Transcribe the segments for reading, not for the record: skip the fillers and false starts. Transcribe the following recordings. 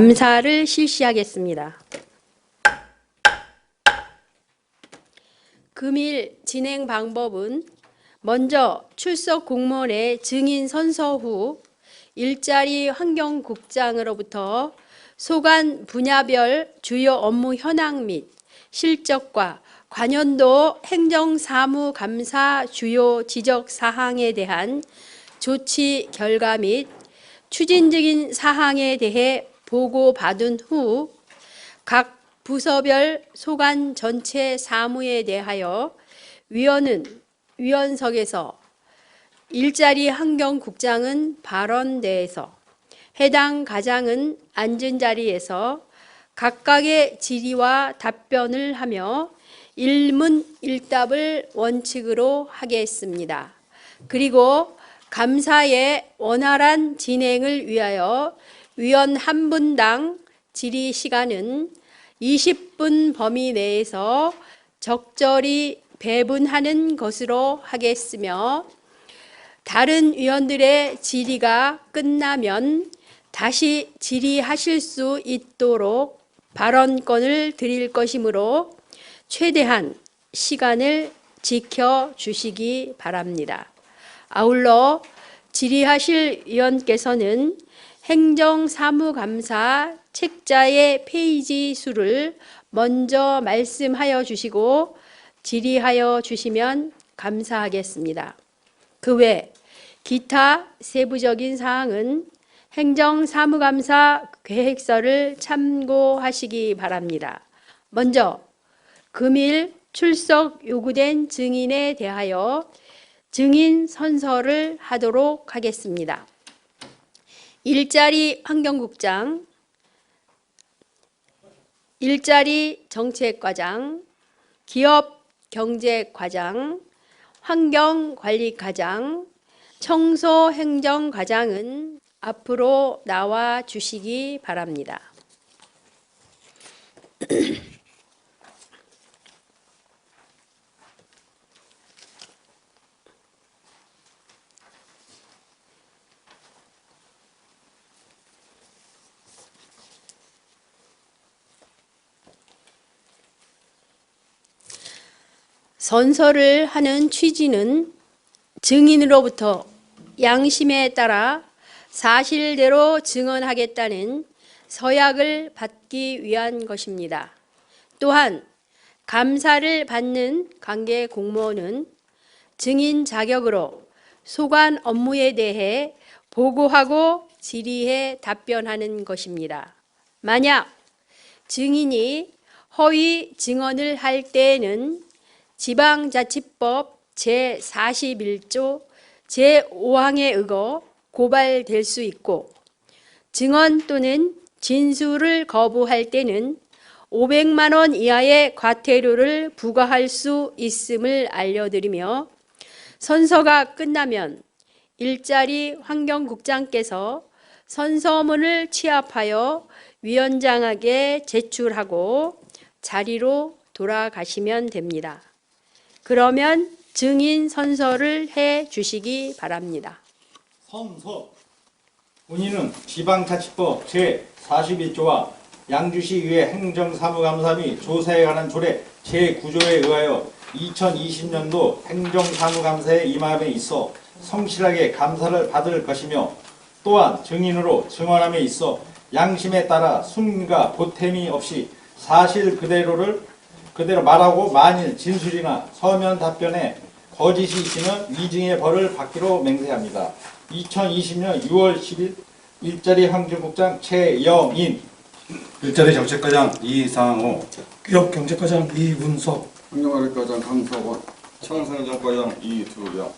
감사를 실시하겠습니다. 금일 진행 방법은 먼저 출석 공무원의 증인 선서 후 일자리 환경국장으로부터 소관 분야별 주요 업무 현황 및 실적과 관연도 행정사무감사 주요 지적 사항에 대한 조치 결과 및 추진적인 사항에 대해 보고받은 후 각 부서별 소관 전체 사무에 대하여 위원은 위원석에서 일자리 환경국장은 발언대에서 해당 과장은 앉은 자리에서 각각의 질의와 답변을 하며 일문일답을 원칙으로 하겠습니다. 그리고 감사의 원활한 진행을 위하여 위원 한 분당 질의 시간은 20분 범위 내에서 적절히 배분하는 것으로 하겠으며 다른 위원들의 질의가 끝나면 다시 질의하실 수 있도록 발언권을 드릴 것이므로 최대한 시간을 지켜주시기 바랍니다. 아울러 질의하실 위원께서는 행정사무감사 책자의 페이지 수를 먼저 말씀하여 주시고 질의하여 주시면 감사하겠습니다. 그 외 기타 세부적인 사항은 행정사무감사 계획서를 참고하시기 바랍니다. 먼저 금일 출석 요구된 증인에 대하여 증인 선서를 하도록 하겠습니다. 일자리 환경국장, 일자리 정책과장, 기업경제과장, 환경관리과장, 청소행정과장은 앞으로 나와 주시기 바랍니다. 선서를 하는 취지는 증인으로부터 양심에 따라 사실대로 증언하겠다는 서약을 받기 위한 것입니다. 또한 감사를 받는 관계 공무원은 증인 자격으로 소관 업무에 대해 보고하고 질의해 답변하는 것입니다. 만약 증인이 허위 증언을 할 때에는 지방자치법 제41조 제5항에 의거 고발될 수 있고 증언 또는 진술을 거부할 때는 500만 원 이하의 과태료를 부과할 수 있음을 알려드리며 선서가 끝나면 일자리 환경국장께서 선서문을 취합하여 위원장에게 제출하고 자리로 돌아가시면 됩니다. 그러면 증인 선서를 해 주시기 바랍니다. 선서. 본인은 지방자치법 제41조와 양주시의회 행정사무감사 및 조사에 관한 조례 제9조에 의하여 2020년도 행정사무감사에 임함에 있어 성실하게 감사를 받을 것이며 또한 증인으로 증언함에 있어 양심에 따라 숨과 보탬이 없이 사실 그대로 말하고 만일 진술이나 서면 답변에 거짓이 있으면 위증의 벌을 받기로 맹세합니다. 2020년 6월 10일 일자리 환경국장 최영인, 일자리 정책과장 이상호, 기업경제과장 이문석, 환경관리과장 강석원, 청소년과장 이두명.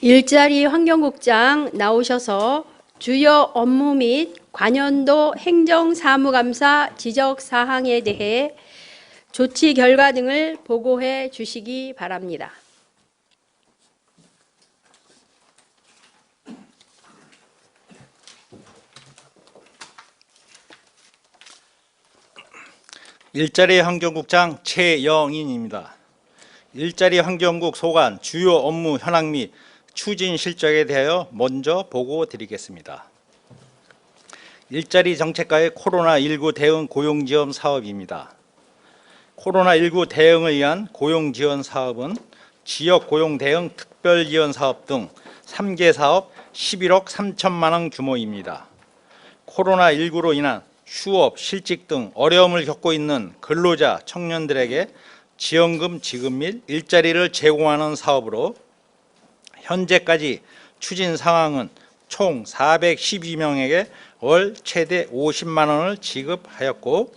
일자리 환경국장 나오셔서 주요 업무 및 관연도 행정사무감사 지적사항에 대해 조치 결과 등을 보고해 주시기 바랍니다. 일자리 환경국장 최영인입니다. 일자리 환경국 소관 주요 업무 현황 및 추진 실적에 대하여 먼저 보고 드리겠습니다. 일자리 정책과의 코로나19 대응 고용지원 사업입니다. 코로나19 대응을 위한 고용지원 사업은 지역 고용 대응 특별지원 사업 등 3개 사업 11억 3천만 원 규모입니다. 코로나19로 인한 휴업, 실직 등 어려움을 겪고 있는 근로자, 청년들에게 지원금 지급 및 일자리를 제공하는 사업으로 현재까지 추진 상황은 총 412명에게 월 최대 50만 원을 지급하였고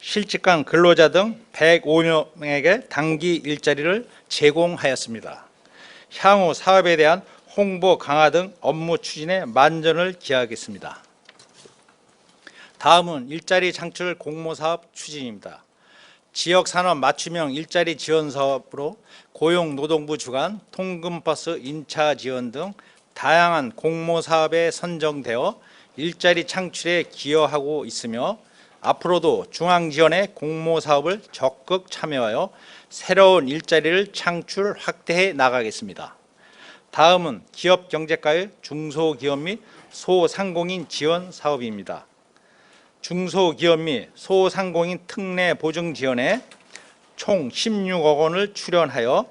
실직한 근로자 등 105명에게 단기 일자리를 제공하였습니다. 향후 사업에 대한 홍보 강화 등 업무 추진에 만전을 기하겠습니다. 다음은 일자리 창출 공모사업 추진입니다. 지역산업 맞춤형 일자리 지원 사업으로 고용노동부 주관 통근버스 임차 지원 등 다양한 공모사업에 선정되어 일자리 창출에 기여하고 있으며 앞으로도 중앙지원의 공모사업을 적극 참여하여 새로운 일자리를 창출 확대해 나가겠습니다. 다음은 기업경제과의 중소기업 및 소상공인 지원 사업입니다. 중소기업 및 소상공인 특례 보증 지원에 총 16억 원을 출연하여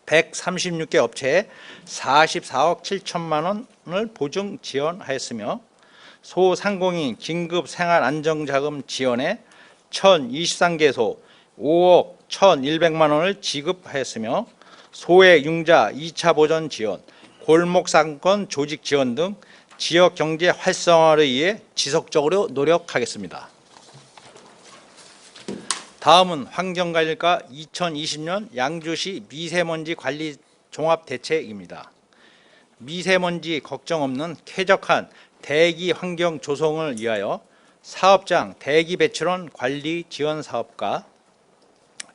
136개 업체에 44억 7천만 원을 보증 지원하였으며 소상공인 긴급 생활 안정자금 지원에 1023개소 5억 1,100만 원을 지급하였으며 소액 융자 2차 보전 지원, 골목상권 조직 지원 등 지역 경제 활성화를 위해 지속적으로 노력하겠습니다. 다음은 환경관리과 2020년 양주시 미세먼지 관리 종합대책입니다. 미세먼지 걱정 없는 쾌적한 대기 환경 조성을 위하여 사업장 대기 배출원 관리 지원 사업과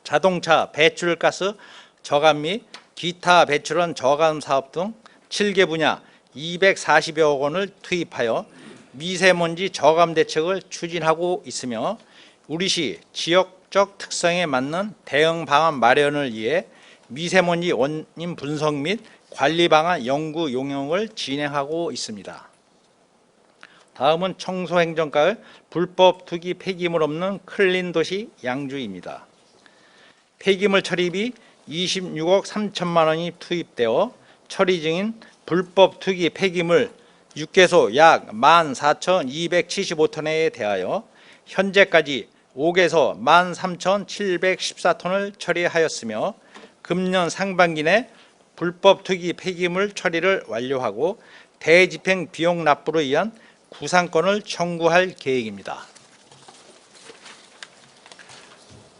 자동차 배출가스 저감 및 기타 배출원 저감 사업 등 7개 분야 240여억 원을 투입하여 미세먼지 저감 대책을 추진하고 있으며 우리시 지역적 특성에 맞는 대응 방안 마련을 위해 미세먼지 원인 분석 및 관리 방안 연구 용역을 진행하고 있습니다. 다음은 청소행정과의 불법 투기 폐기물 없는 클린 도시 양주입니다. 폐기물 처리비 26억 3천만 원이 투입되어 처리 중인 불법 투기 폐기물 6개소 약 14,275톤에 대하여 현재까지 5개소 13,714톤을 처리하였으며 금년 상반기 내 불법 투기 폐기물 처리를 완료하고 대집행 비용 납부로 위한 구상권을 청구할 계획입니다.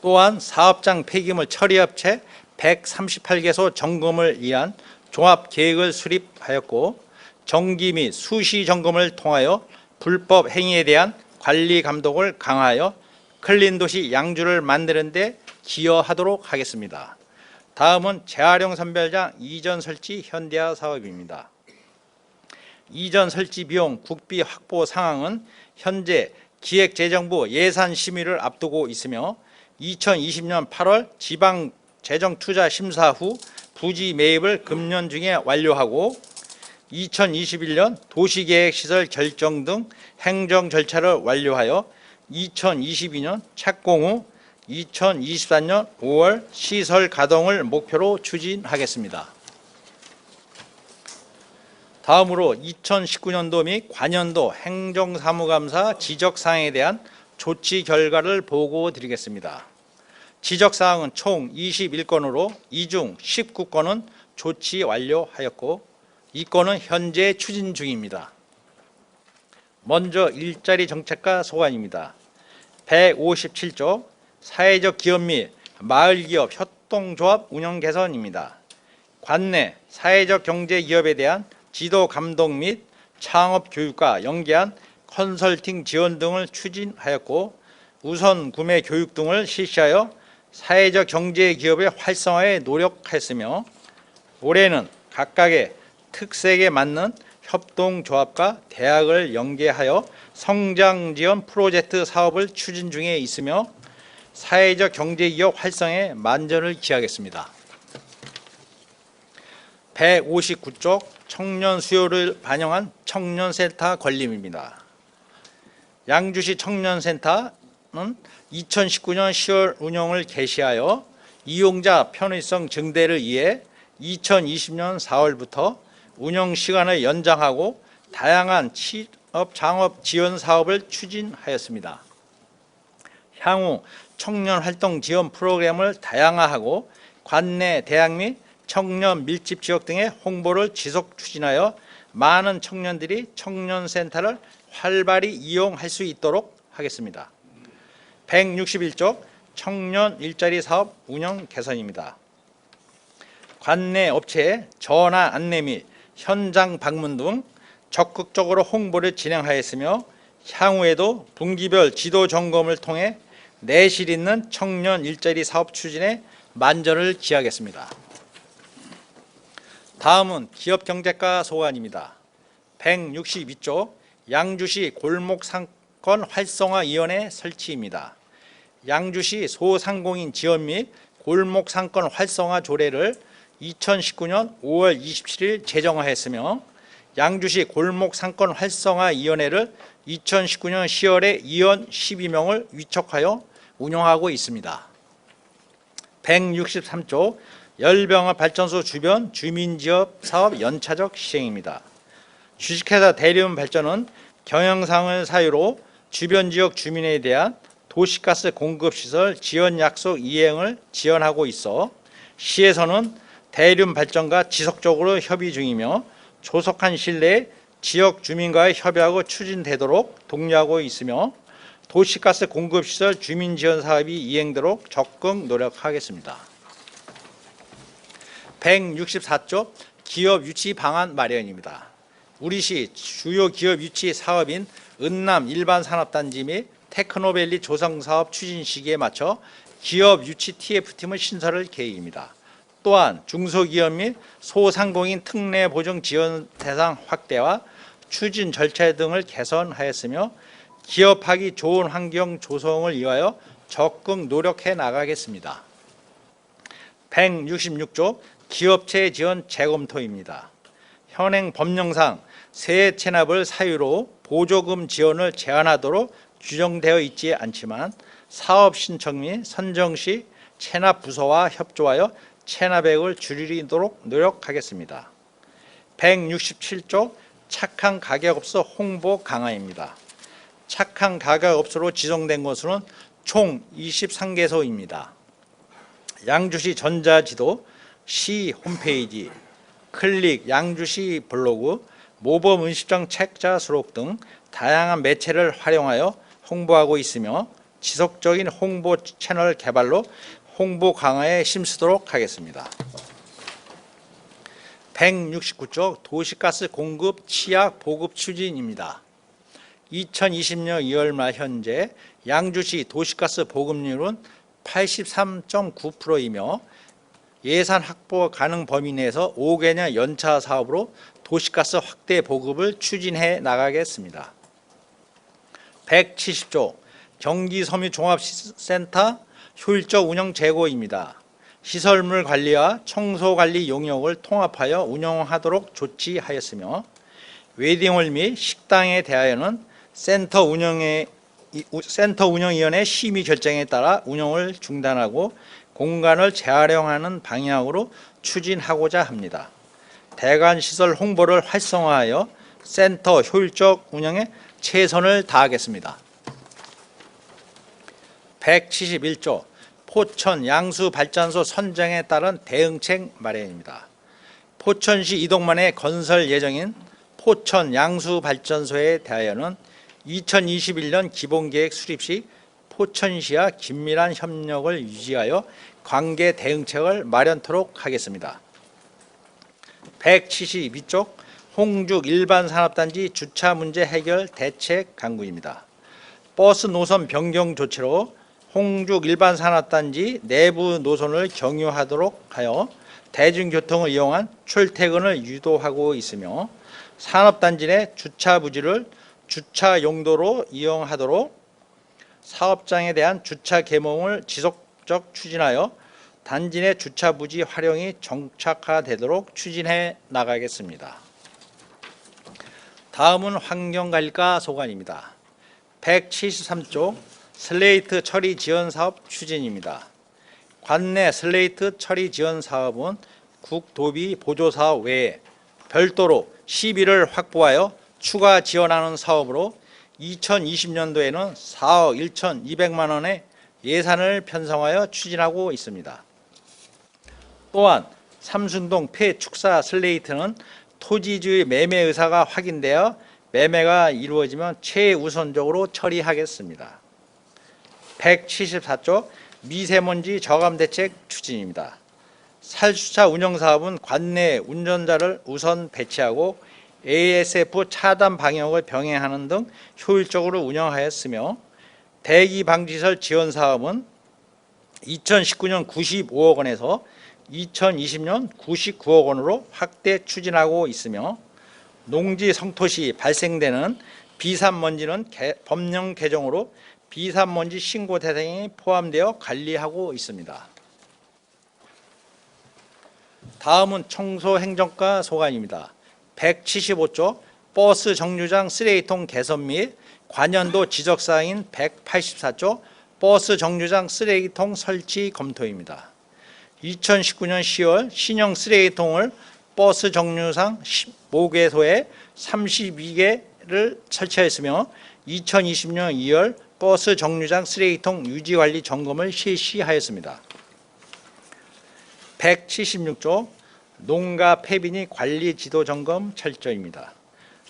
또한 사업장 폐기물 처리업체 138개소 점검을 위한 종합계획을 수립하였고 정기 및 수시 점검을 통하여 불법 행위에 대한 관리 감독을 강화하여 클린도시 양주를 만드는 데 기여하도록 하겠습니다. 다음은 재활용 선별장 이전 설치 현대화 사업입니다. 이전 설치 비용 국비 확보 상황은 현재 기획재정부 예산 심의를 앞두고 있으며 2020년 8월 지방재정투자심사 후 부지 매입을 금년 중에 완료하고 2021년 도시계획시설 결정 등 행정 절차를 완료하여 2022년 착공 후 2024년 5월 시설 가동을 목표로 추진하겠습니다. 다음으로 2019년도 및 관연도 행정사무감사 지적사항에 대한 조치 결과를 보고 드리겠습니다. 지적사항은 총 21건으로 이 중 19건은 조치 완료하였고 이 건은 현재 추진 중입니다. 먼저 일자리 정책과 소관입니다. 157조 사회적 기업 및 마을기업 협동조합 운영 개선입니다. 관내 사회적 경제기업에 대한 지도 감독 및 창업 교육과 연계한 컨설팅 지원 등을 추진하였고 우선 구매 교육 등을 실시하여 사회적 경제 기업의 활성화에 노력했으며 올해는 각각의 특색에 맞는 협동조합과 대학을 연계하여 성장 지원 프로젝트 사업을 추진 중에 있으며 사회적 경제기업 활성화에 만전을 기하겠습니다. 159쪽 청년 수요를 반영한 청년센터 건립입니다. 양주시 청년센터는 2019년 10월 운영을 개시하여 이용자 편의성 증대를 위해 2020년 4월부터 운영 시간을 연장하고 다양한 취업 창업 지원 사업을 추진하였습니다. 향후 청년 활동 지원 프로그램을 다양화하고 관내 대학 및 청년 밀집 지역 등의 홍보를 지속 추진하여 많은 청년들이 청년센터를 활발히 이용할 수 있도록 하겠습니다. 161조 청년 일자리 사업 운영 개선입니다. 관내 업체의 전화 안내 및 현장 방문 등 적극적으로 홍보를 진행하였으며 향후에도 분기별 지도 점검을 통해 내실 있는 청년 일자리 사업 추진에 만전을 기하겠습니다. 다음은 기업경제과 소관입니다. 162조 양주시 골목상권 활성화위원회 설치입니다. 양주시 소상공인 지원 및 골목상권 활성화 조례를 2019년 5월 27일 제정하였으며 양주시 골목상권 활성화위원회를 2019년 10월에 위원 12명을 위촉하여 운영하고 있습니다. 163조 열병합 발전소 주변 주민지역 사업 연차적 시행입니다. 주식회사 대리운 발전은 경영상을 사유로 주변 지역 주민에 대한 도시가스 공급시설 지원 약속 이행을 지원하고 있어 시에서는 대리운 발전과 지속적으로 협의 중이며 조속한 시일 내에 지역 주민과의 협의하고 추진되도록 독려하고 있으며 도시가스 공급시설 주민지원 사업이 이행되도록 적극 노력하겠습니다. 164조 기업 유치 방안 마련입니다. 우리시 주요 기업 유치 사업인 은남 일반산업단지 및 테크노밸리 조성사업 추진 시기에 맞춰 기업 유치 TF팀을 신설할 계획입니다. 또한 중소기업 및 소상공인 특례 보증 지원 대상 확대와 추진 절차 등을 개선하였으며 기업하기 좋은 환경 조성을 위하여 적극 노력해 나가겠습니다. 166조 기업체 지원 재검토입니다. 현행 법령상 세액 체납을 사유로 보조금 지원을 제한하도록 규정되어 있지 않지만 사업 신청 및 선정 시 체납 부서와 협조하여 체납액을 줄이도록 노력하겠습니다. 167조 착한 가게업소 홍보 강화입니다. 착한 가게업소로 지정된 곳은 총 23개소입니다. 양주시 전자지도, 시 홈페이지, 클릭 양주시 블로그, 모범 음식점 책자 수록 등 다양한 매체를 활용하여 홍보하고 있으며 지속적인 홍보 채널 개발로 홍보 강화에 힘쓰도록 하겠습니다. 169조 도시가스 공급 취약 보급 추진입니다. 2020년 2월 말 현재 양주시 도시가스 보급률은 83.9%이며 예산 확보 가능 범위 내에서 5개년 연차 사업으로 도시가스 확대 보급을 추진해 나가겠습니다. 170조 경기섬유종합센터 효율적 운영 제고입니다. 시설물 관리와 청소 관리 용역을 통합하여 운영하도록 조치하였으며 웨딩홀 및 식당에 대하여는 센터 운영위원회 심의 결정에 따라 운영을 중단하고 공간을 재활용하는 방향으로 추진하고자 합니다. 대관 시설 홍보를 활성화하여 센터 효율적 운영에 최선을 다하겠습니다. 171조 포천 양수발전소 선정에 따른 대응책 마련입니다. 포천시 이동만에 건설 예정인 포천 양수발전소에 대하여는 2021년 기본계획 수립 시 포천시와 긴밀한 협력을 유지하여 관계 대응책을 마련토록 하겠습니다. 172조 홍죽 일반산업단지 주차 문제 해결 대책 강구입니다. 버스 노선 변경 조치로 홍죽 일반산업단지 내부 노선을 경유하도록 하여 대중교통을 이용한 출퇴근을 유도하고 있으며 산업단지 내 주차 부지를 주차 용도로 이용하도록 사업장에 대한 주차 계몽을 지속적 추진하여 단지 내 주차 부지 활용이 정착화되도록 추진해 나가겠습니다. 다음은 환경관리과 소관입니다. 173조 슬레이트 처리 지원 사업 추진입니다. 관내 슬레이트 처리 지원 사업은 국도비 보조 사업 외에 별도로 시비를 확보하여 추가 지원하는 사업으로 2020년도에는 4억 1,200만 원의 예산을 편성하여 추진하고 있습니다. 또한 삼순동 폐축사 슬레이트는 토지주의 매매 의사가 확인되어 매매가 이루어지면 최우선적으로 처리하겠습니다. 174조 미세먼지 저감 대책 추진입니다. 살수차 운영사업은 관내 운전자를 우선 배치하고 ASF 차단 방역을 병행하는 등 효율적으로 운영하였으며 대기방지설 지원사업은 2019년 95억 원에서 2020년 99억 원으로 확대 추진하고 있으며 농지 성토 시 발생되는 비산먼지는 법령 개정으로 비산먼지 신고 대상에 포함되어 관리하고 있습니다. 다음은 청소행정과 소관입니다. 175조 버스 정류장 쓰레기통 개선 및 관연도 지적사항인 184조 버스 정류장 쓰레기통 설치 검토입니다. 2019년 10월 신형 쓰레기통을 버스 정류장 15개소에 32개를 설치하였으며 2020년 2월 버스 정류장 쓰레기통 유지관리 점검을 실시하였습니다. 176조 농가 폐비닐 관리 지도 점검 철저입니다.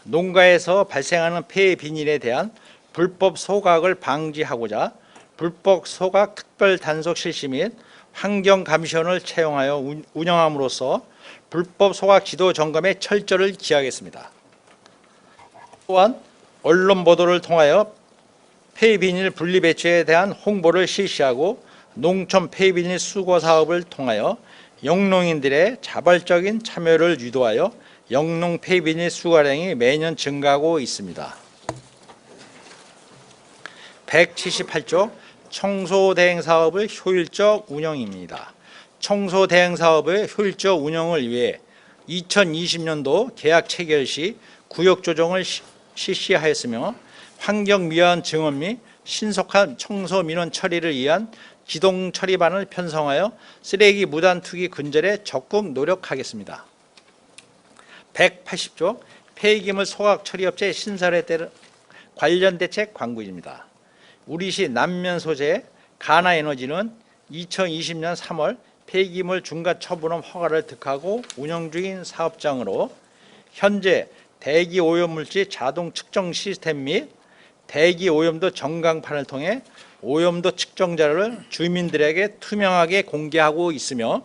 농가에서 발생하는 폐비닐에 대한 불법 소각을 방지하고자 불법 소각 특별 단속 실시 및 환경감시원을 채용하여 운영함으로써 불법 소각 지도 점검에 철저를 기하겠습니다. 또한 언론 보도를 통하여 폐비닐 분리 배출에 대한 홍보를 실시하고 농촌 폐비닐 수거 사업을 통하여 영농인들의 자발적인 참여를 유도하여 영농 폐비닐 수거량이 매년 증가하고 있습니다. 178조 청소대행 사업의 효율적 운영입니다. 청소대행 사업의 효율적 운영을 위해 2020년도 계약 체결 시 구역 조정을 실시하였으며 환경미화원 증원 및 신속한 청소 민원 처리를 위한 기동 처리반을 편성하여 쓰레기 무단 투기 근절에 적극 노력하겠습니다. 180조 폐기물 소각 처리업체 신설에 따른 관련 대책 광구입니다. 우리시 남면 소재 가나에너지는 2020년 3월 폐기물 중간 처분업 허가를 득하고 운영 중인 사업장으로 현재 대기 오염물질 자동 측정 시스템 및 대기 오염도 전광판을 통해 오염도 측정 자료를 주민들에게 투명하게 공개하고 있으며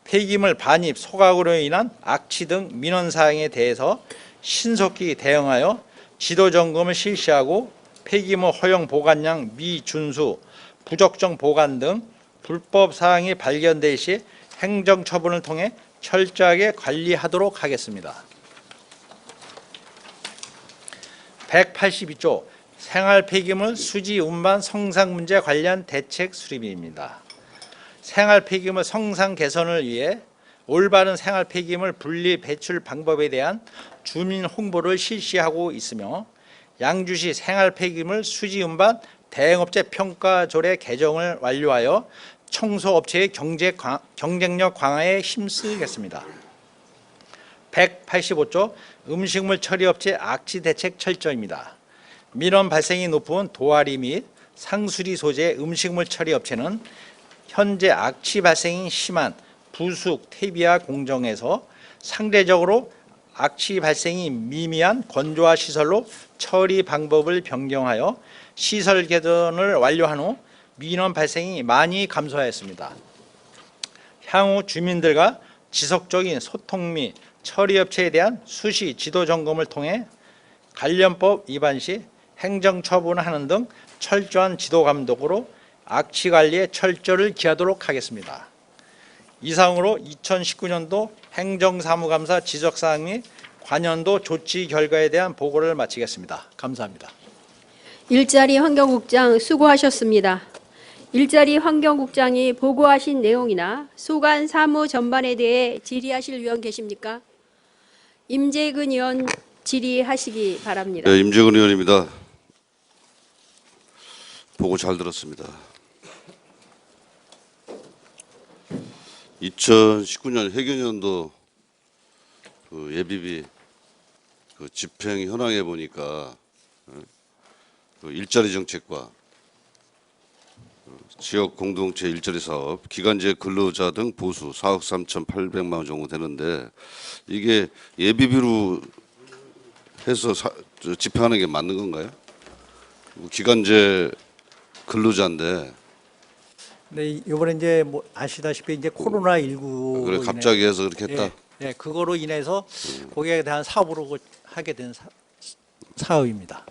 폐기물 반입 소각으로 인한 악취 등 민원 사항에 대해서 신속히 대응하여 지도 점검을 실시하고 폐기물 허용 보관량 미준수, 부적정 보관 등 불법 사항이 발견될 시 행정 처분을 통해 철저하게 관리하도록 하겠습니다. 182조 생활 폐기물 수지 운반 성상 문제 관련 대책 수립입니다. 생활 폐기물 성상 개선을 위해 올바른 생활 폐기물 분리 배출 방법에 대한 주민 홍보를 실시하고 있으며 양주시 생활 폐기물 수지 운반 대행업체 평가 조례 개정을 완료하여 청소업체의 경쟁력 강화에 힘쓰겠습니다. 185조 음식물 처리업체 악취 대책 철저입니다. 민원 발생이 높은 도화리 및 상수리 소재 음식물 처리업체는 현재 악취 발생이 심한 부숙, 퇴비화 공정에서 상대적으로 악취 발생이 미미한 건조화 시설로 처리 방법을 변경하여 시설 개선을 완료한 후 민원 발생이 많이 감소하였습니다. 향후 주민들과 지속적인 소통 및 처리업체에 대한 수시 지도 점검을 통해 관련법 위반 시 행정 처분하는 등 철저한 지도 감독으로 악취 관리에 철저를 기하도록 하겠습니다. 이상으로 2019년도 행정사무감사 지적사항 및 관연도 조치 결과에 대한 보고를 마치겠습니다. 감사합니다. 일자리 환경국장 수고하셨습니다. 일자리 환경국장이 보고하신 내용이나 소관 사무 전반에 대해 질의하실 의원 계십니까? 임재근 의원 질의하시기 바랍니다. 네, 임재근 의원입니다. 보고 잘 들었습니다. 2019년 회계연도 그 예비비 그 집행 현황에 보니까 그 일자리 정책과 지역 공동체 일자리 사업, 기간제 근로자 등 보수 4억 3,800만 원 정도 되는데 이게 예비비로 해서 집행하는 게 맞는 건가요? 기간제 근로자인데 네, 이번에 이제 뭐 아시다시피 이제 코로나 19로 그래 갑자기 해서 그렇게 했다. 예, 그거로 인해서 거기에 대한 사업으로 하게 된 사업입니다.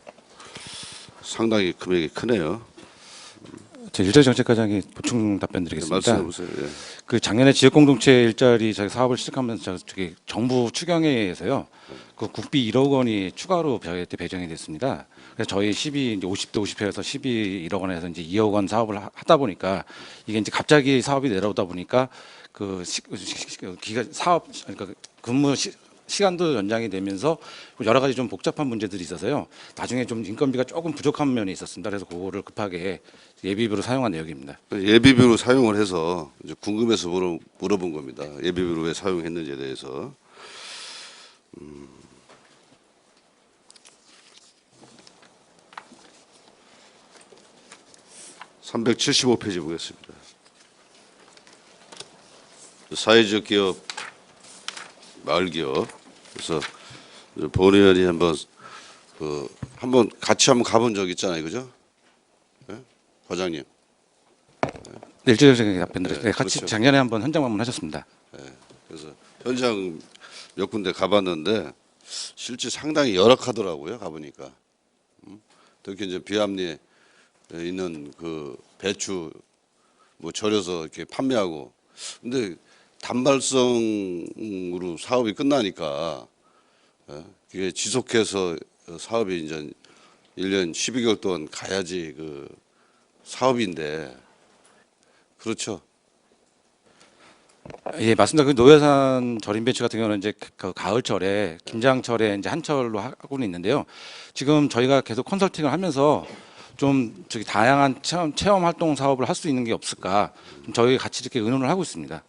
상당히 금액이 크네요. 일자리 정책과장이 보충 답변드리겠습니다. 말씀해 보세요. 예. 그 작년에 지역공동체 일자리 저희 사업을 시작하면서 저기 정부 추경에서요, 그 국비 1억 원이 추가로 저희 때 배정이 됐습니다. 그래서 저희 12 이제 50대 50회에서 1억 원에서 이제 2억 원 사업을 하다 보니까 이게 이제 갑자기 사업이 내려오다 보니까 그 기간 사업 그러니까 근무 시간도 연장이 되면서 여러 가지 좀 복잡한 문제들이 있어서요. 나중에 좀 인건비가 조금 부족한 면이 있었습니다. 그래서 그거를 급하게 예비비로 사용한 내역입니다. 예비비로 사용을 해서 이제 궁금해서 물어본 겁니다. 예비비로 왜 사용했는지에 대해서. 375페이지 보겠습니다. 사회적 기업, 마을기업. 그래서 본 의원이 한번 같이 한번 가본 적 있잖아요, 그죠? 네? 과장님. 네, 일자리 정책 답변드렸습니다. 네, 같이 그렇죠. 작년에 한번 현장 방문하셨습니다. 그래서 현장 몇 군데 가봤는데 실제 상당히 열악하더라고요, 가보니까. 특히 이제 비암리에 있는 그 배추 뭐 절여서 이렇게 판매하고. 근데 단발성으로 사업이 끝나니까 그게 지속해서 사업이 이제 1년 12개월 동안 가야지 그 사업인데 그렇죠. 예, 맞습니다. 그 노예산 절임 배추 같은 경우는 이제 그 가을철에 김장철에 이제 한철로 하고는 있는데요. 지금 저희가 계속 컨설팅을 하면서 좀 저기 다양한 체험 활동 사업을 할 수 있는 게 없을까? 좀 저희 같이 이렇게 의논을 하고 있습니다.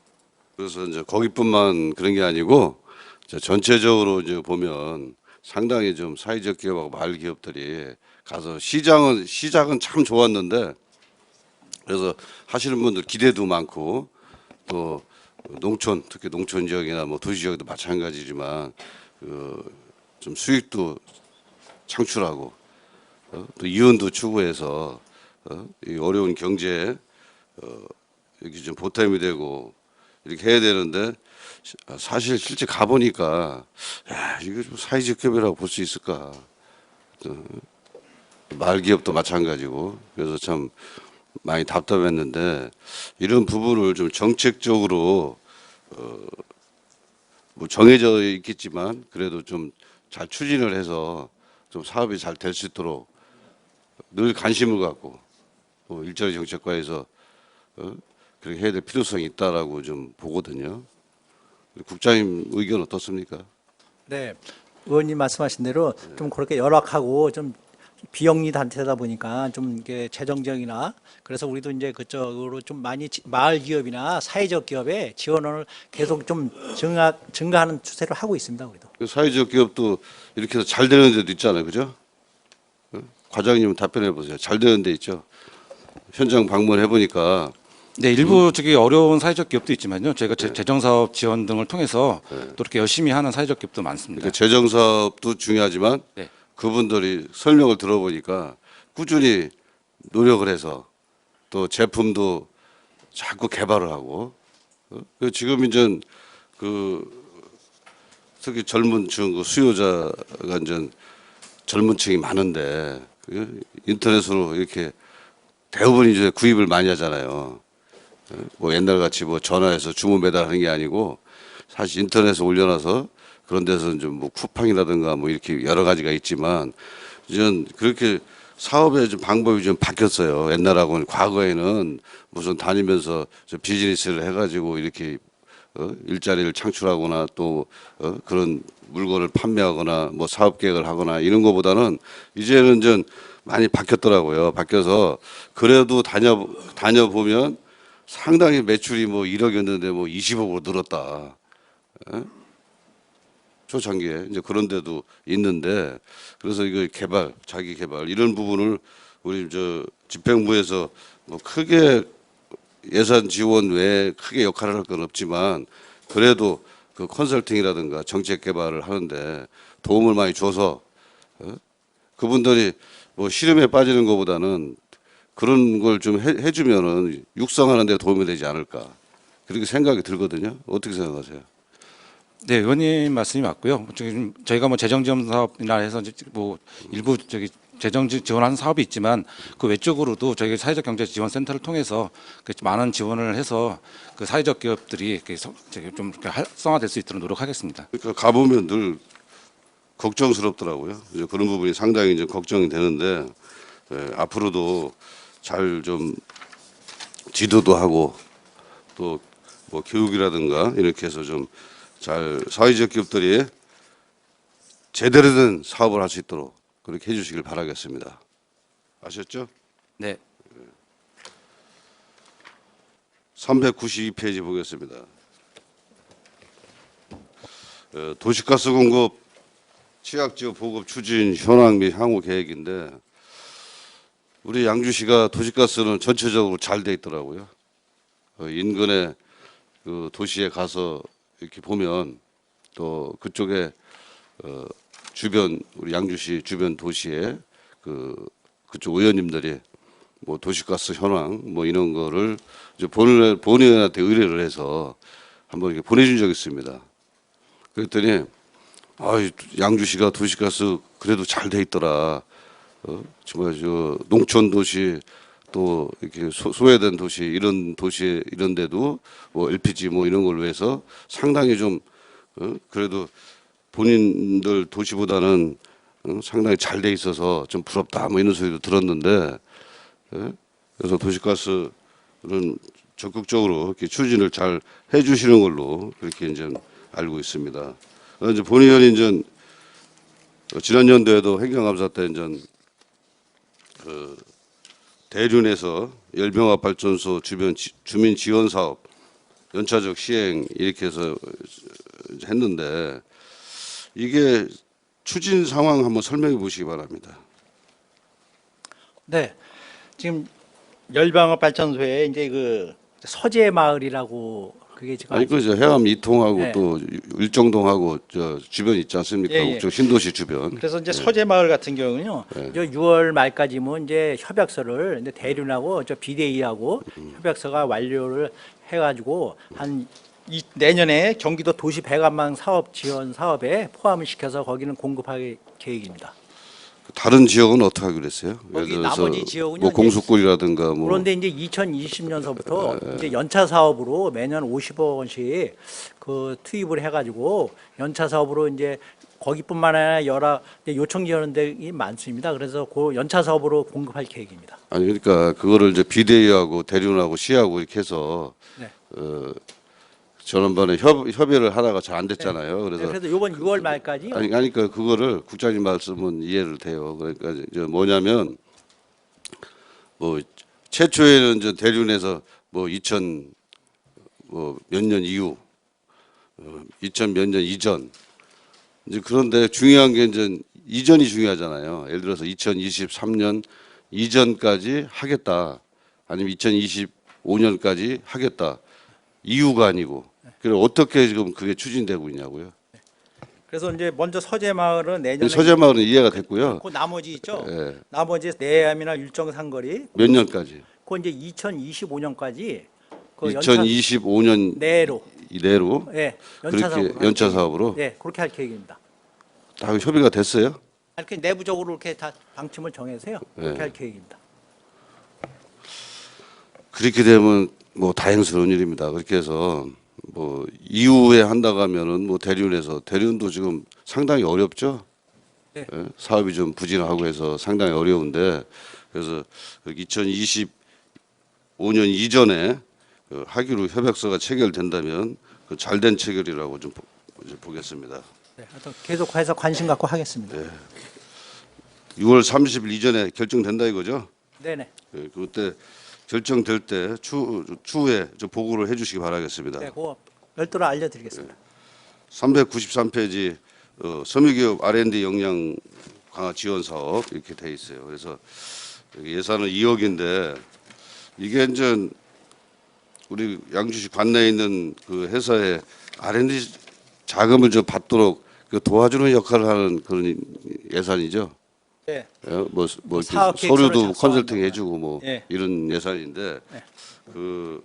그래서 이제 거기뿐만 그런 게 아니고 전체적으로 이제 보면 상당히 좀 사회적 기업하고 마을 기업들이 가서 시작은 참 좋았는데 그래서 하시는 분들 기대도 많고 또 농촌 특히 농촌 지역이나 뭐 도시 지역도 마찬가지지만 좀 수익도 창출하고 또 이윤도 추구해서 이 어려운 경제에 이렇게 좀 보탬이 되고 이렇게 해야 되는데 사실 실제 가보니까 야, 이거 좀 사회적 기업이라고 볼 수 있을까? 마을 기업도 마찬가지고 그래서 참 많이 답답했는데 이런 부분을 좀 정책적으로 뭐 정해져 있겠지만 그래도 좀 잘 추진을 해서 좀 사업이 잘 될 수 있도록 늘 관심을 갖고 또 일자리 정책과에서 그렇게 해야 될 필요성이 있다라고 좀 보거든요. 국장님 의견 어떻습니까? 네, 의원님 말씀하신 대로 좀 그렇게 열악하고 좀 비영리 단체다 보니까 좀 이게 재정적이나 그래서 우리도 이제 그쪽으로 좀 많이 마을 기업이나 사회적 기업에 지원을 계속 좀 증가하는 추세를 하고 있습니다. 우리도. 그 사회적 기업도 이렇게 해서 잘 되는 데도 있잖아요, 그죠? 과장님 답변해 보세요. 잘 되는 데 있죠. 현장 방문해 보니까. 네, 일부 저기 어려운 사회적 기업도 있지만요. 저희가 재정사업 지원 등을 통해서 또 이렇게 열심히 하는 사회적 기업도 많습니다. 그러니까 재정 사업도 중요하지만 네. 그분들이 설명을 들어보니까 꾸준히 노력을 해서 또 제품도 자꾸 개발을 하고 지금 이제 그 특히 젊은 층 그 수요자가 이제 젊은 층이 많은데 그 인터넷으로 이렇게 대부분 이제 구입을 많이 하잖아요. 뭐 옛날 같이 뭐 전화해서 주문 배달하는 게 아니고 사실 인터넷에 올려놔서 그런 데서 좀 뭐 쿠팡이라든가 뭐 이렇게 여러 가지가 있지만 이제 그렇게 사업의 좀 방법이 좀 바뀌었어요. 옛날하고는 과거에는 무슨 다니면서 저 비즈니스를 해가지고 이렇게 일자리를 창출하거나 또 그런 물건을 판매하거나 뭐 사업 계획을 하거나 이런 거보다는 이제는 좀 많이 바뀌었더라고요. 바뀌어서 그래도 다녀보면 상당히 매출이 뭐 1억이었는데 뭐 20억으로 늘었다. 초창기에 이제 그런 데도 있는데 그래서 이거 개발, 자기 개발 이런 부분을 우리 저 집행부에서 뭐 크게 예산 지원 외에 크게 역할을 할 건 없지만 그래도 그 컨설팅이라든가 정책 개발을 하는데 도움을 많이 줘서 그분들이 뭐 시름에 빠지는 것보다는 그런 걸 좀 해주면은 육성하는 데 도움이 되지 않을까 그렇게 생각이 들거든요. 어떻게 생각하세요? 네, 의원님 말씀이 맞고요. 저희가 뭐 재정 지원 사업이나 해서 뭐 일부 재정 지원하는 사업이 있지만 그 외적으로도 저희 사회적 경제 지원 센터를 통해서 많은 지원을 해서 그 사회적 기업들이 좀 활성화될 수 있도록 노력하겠습니다. 그러니까 가보면 늘 걱정스럽더라고요. 이제 그런 부분이 상당히 이제 걱정이 되는데 앞으로도 잘 좀 지도도 하고 또 뭐 교육이라든가 이렇게 해서 좀 잘 사회적 기업들이 제대로 된 사업을 할 수 있도록 그렇게 해주시길 바라겠습니다. 아셨죠? 네. 392페이지 보겠습니다. 도시가스 공급 취약지역 보급 추진 현황 및 향후 계획인데 우리 양주시가 도시가스는 전체적으로 잘 돼 있더라고요. 인근의 그 도시에 가서 이렇게 보면 또 그쪽에 주변 우리 양주시 주변 도시에 그쪽 의원님들이 뭐 도시가스 현황 뭐 이런 거를 이제 본의원한테 의뢰를 해서 한번 이렇게 보내준 적이 있습니다. 그랬더니 양주시가 도시가스 그래도 잘 돼 있더라. 정말 저 농촌 도시 또 이렇게 소외된 도시 이런 데도 뭐 LPG 뭐 이런 걸로 해서 상당히 좀 그래도 본인들 도시보다는 상당히 잘 돼 있어서 좀 부럽다 뭐 이런 소리도 들었는데 그래서 도시가스는 적극적으로 이렇게 추진을 잘 해주시는 걸로 그렇게 이제 알고 있습니다. 이제 본의원이 이제 지난 연도에도 행정감사 때 이제 그 대륜에서 열병합 발전소 주변 주민 지원 사업 연차적 시행 이렇게 해서 했는데 이게 추진 상황 한번 설명해 보시기 바랍니다. 네, 지금 열병합 발전소에 이제 그 서재 마을이라고 그게 지금 아니 그죠 해암 이통하고 네. 또 일정동하고 저 주변 있지 않습니까? 예. 저 신도시 주변. 그래서 이제 서재 마을 같은 경우는요, 네. 이제 6월 말까지면 이제 협약서를 이제 대륜하고 저 비대위하고 협약서가 완료를 해가지고 내년에 경기도 도시 배관망 사업 지원 사업에 포함을 시켜서 거기는 공급할 계획입니다. 다른 지역은 어떻게 하기로 했어요? 거기 예를 들어서 나머지 지역은요, 뭐 이제 공수골이라든가 뭐 그런데 이제 2020년서부터 이제 연차 사업으로 매년 50억 원씩 그 투입을 해가지고 연차 사업으로 이제 거기뿐만 아니라 여러 요청 지원하는 데이 많습니다. 그래서 그 연차 사업으로 공급할 계획입니다. 아니 그러니까 그거를 이제 비대위하고 대륜하고 시하고 이렇게 해서 네. 지난번에 협의를 하다가 잘 안 됐잖아요. 그래서 이번 6월 말까지 아니 그러니까 그거를 국장님 말씀은 이해를 돼요. 그러니까 이제 뭐냐면 뭐 최초에는 이제 대륜에서 뭐 2000 뭐 몇 년 이후 2000 몇 년 이전 이제 그런데 중요한 게 이제 이전이 중요하잖아요. 예를 들어서 2023년 이전까지 하겠다. 아니면 2025년까지 하겠다. 이유가 아니고. 그래 어떻게 지금 그게 추진되고 있냐고요. 그래서 이제 먼저 서재 마을은 내년에 서재마을은 이해가 됐고요. 그 나머지 있죠. 예. 나머지 내암이나 율정 상거리 몇 년까지? 그 이제 2025년까지 그 연차 2025년 내로 이내로 예, 연차 그렇게 사업으로 연차 할 사업으로 계획- 예, 그렇게 할 계획입니다. 다 협의가 됐어요? 이렇게 내부적으로 이렇게 다 방침을 정해서요. 그렇게 예. 할 계획입니다. 그렇게 되면 뭐 다행스러운 일입니다. 그렇게 해서 뭐 이후에 한다고 하면은 뭐 대륜도 지금 상당히 어렵죠. 네. 예, 사업이 좀 부진하고 해서 상당히 어려운데 그래서 2025년 이전에 하기로 협약서가 체결된다면 그 잘된 체결이라고 좀 이제 보겠습니다. 네, 하여튼 계속해서 관심 갖고 하겠습니다. 6월 30일 이전에 결정된다 이거죠? 네네. 예, 그때 결정될 때 추후에 좀 보고를 해주시기 바라겠습니다. 네, 그거 별도로 알려드리겠습니다. 393페이지 섬유기업 R&D 역량 강화 지원 사업 이렇게 돼 있어요. 그래서 여기 예산은 2억인데 이게 이제 우리 양주시 관내에 있는 그 회사에 R&D 자금을 좀 받도록 그 도와주는 역할을 하는 그런 예산이죠. 네. 예, 뭐 이렇게 사업 계획서를 서류도 작성하는 컨설팅 거예요. 해주고 뭐 예. 이런 예산인데 네. 그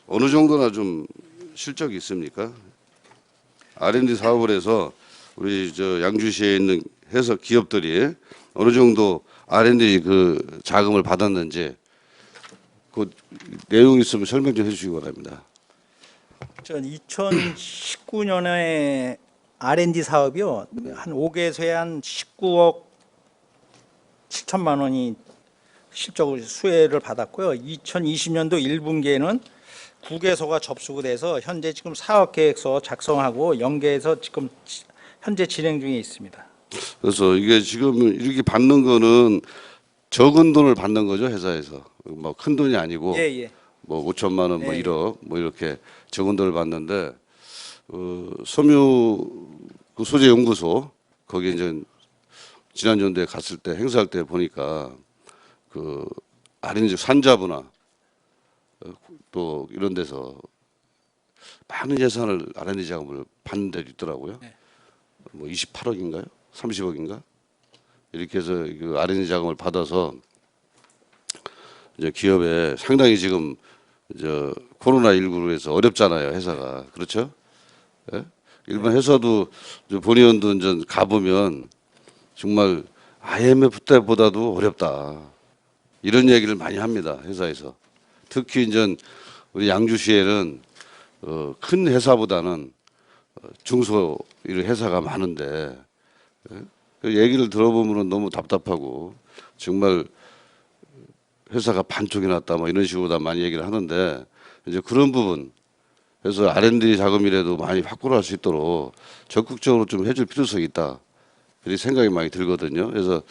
어느 정도나 좀 실적이 있습니까? R&D 사업을 해서 우리 저 양주시에 있는 회사 기업들이 어느 정도 R&D 그 자금을 받았는지 그 내용 있으면 설명 좀 해주시기 바랍니다. 전 2019년에 R&D 사업이요 한 5개소에 한 19억 7천만 원이 실적을 수혜를 받았고요. 2020년도 1분기에는 9개소가 접수가 돼서 현재 지금 사업 계획서 작성하고 연계해서 지금 현재 진행 중에 있습니다. 그래서 이게 지금 이렇게 받는 거는 적은 돈을 받는 거죠 회사에서 뭐 큰 돈이 아니고 예, 예. 뭐 5천만 원, 뭐 예, 예. 1억 뭐 이렇게 적은 돈을 받는데 섬유 그 소재 연구소 거기 이제 지난연도에 갔을 때 행사할 때 보니까 그 R&D 산자부나 또 이런 데서 많은 예산을 R&D 자금을 받는 데도 있더라고요. 네. 뭐 28억인가요? 30억인가? 이렇게 해서 그 R&D 자금을 받아서 이제 기업에 상당히 지금 저 코로나19로 해서 어렵잖아요, 회사가. 그렇죠? 예? 일반 회사도 저 본의원도 이제 가보면 정말 IMF 때보다도 어렵다. 이런 얘기를 많이 합니다, 회사에서. 특히 이제 우리 양주시에는 큰 회사보다는 중소 이런 회사가 많은데 예? 그 얘기를 들어보면 너무 답답하고 정말 회사가 반쪽이 났다 뭐 이런 식으로 다 많이 얘기를 하는데 이제 그런 부분 그래서 R&D 자금이라도 많이 확보를 할 수 있도록 적극적으로 좀 해줄 필요성이 있다. 그렇게 생각이 많이 들거든요. 그래서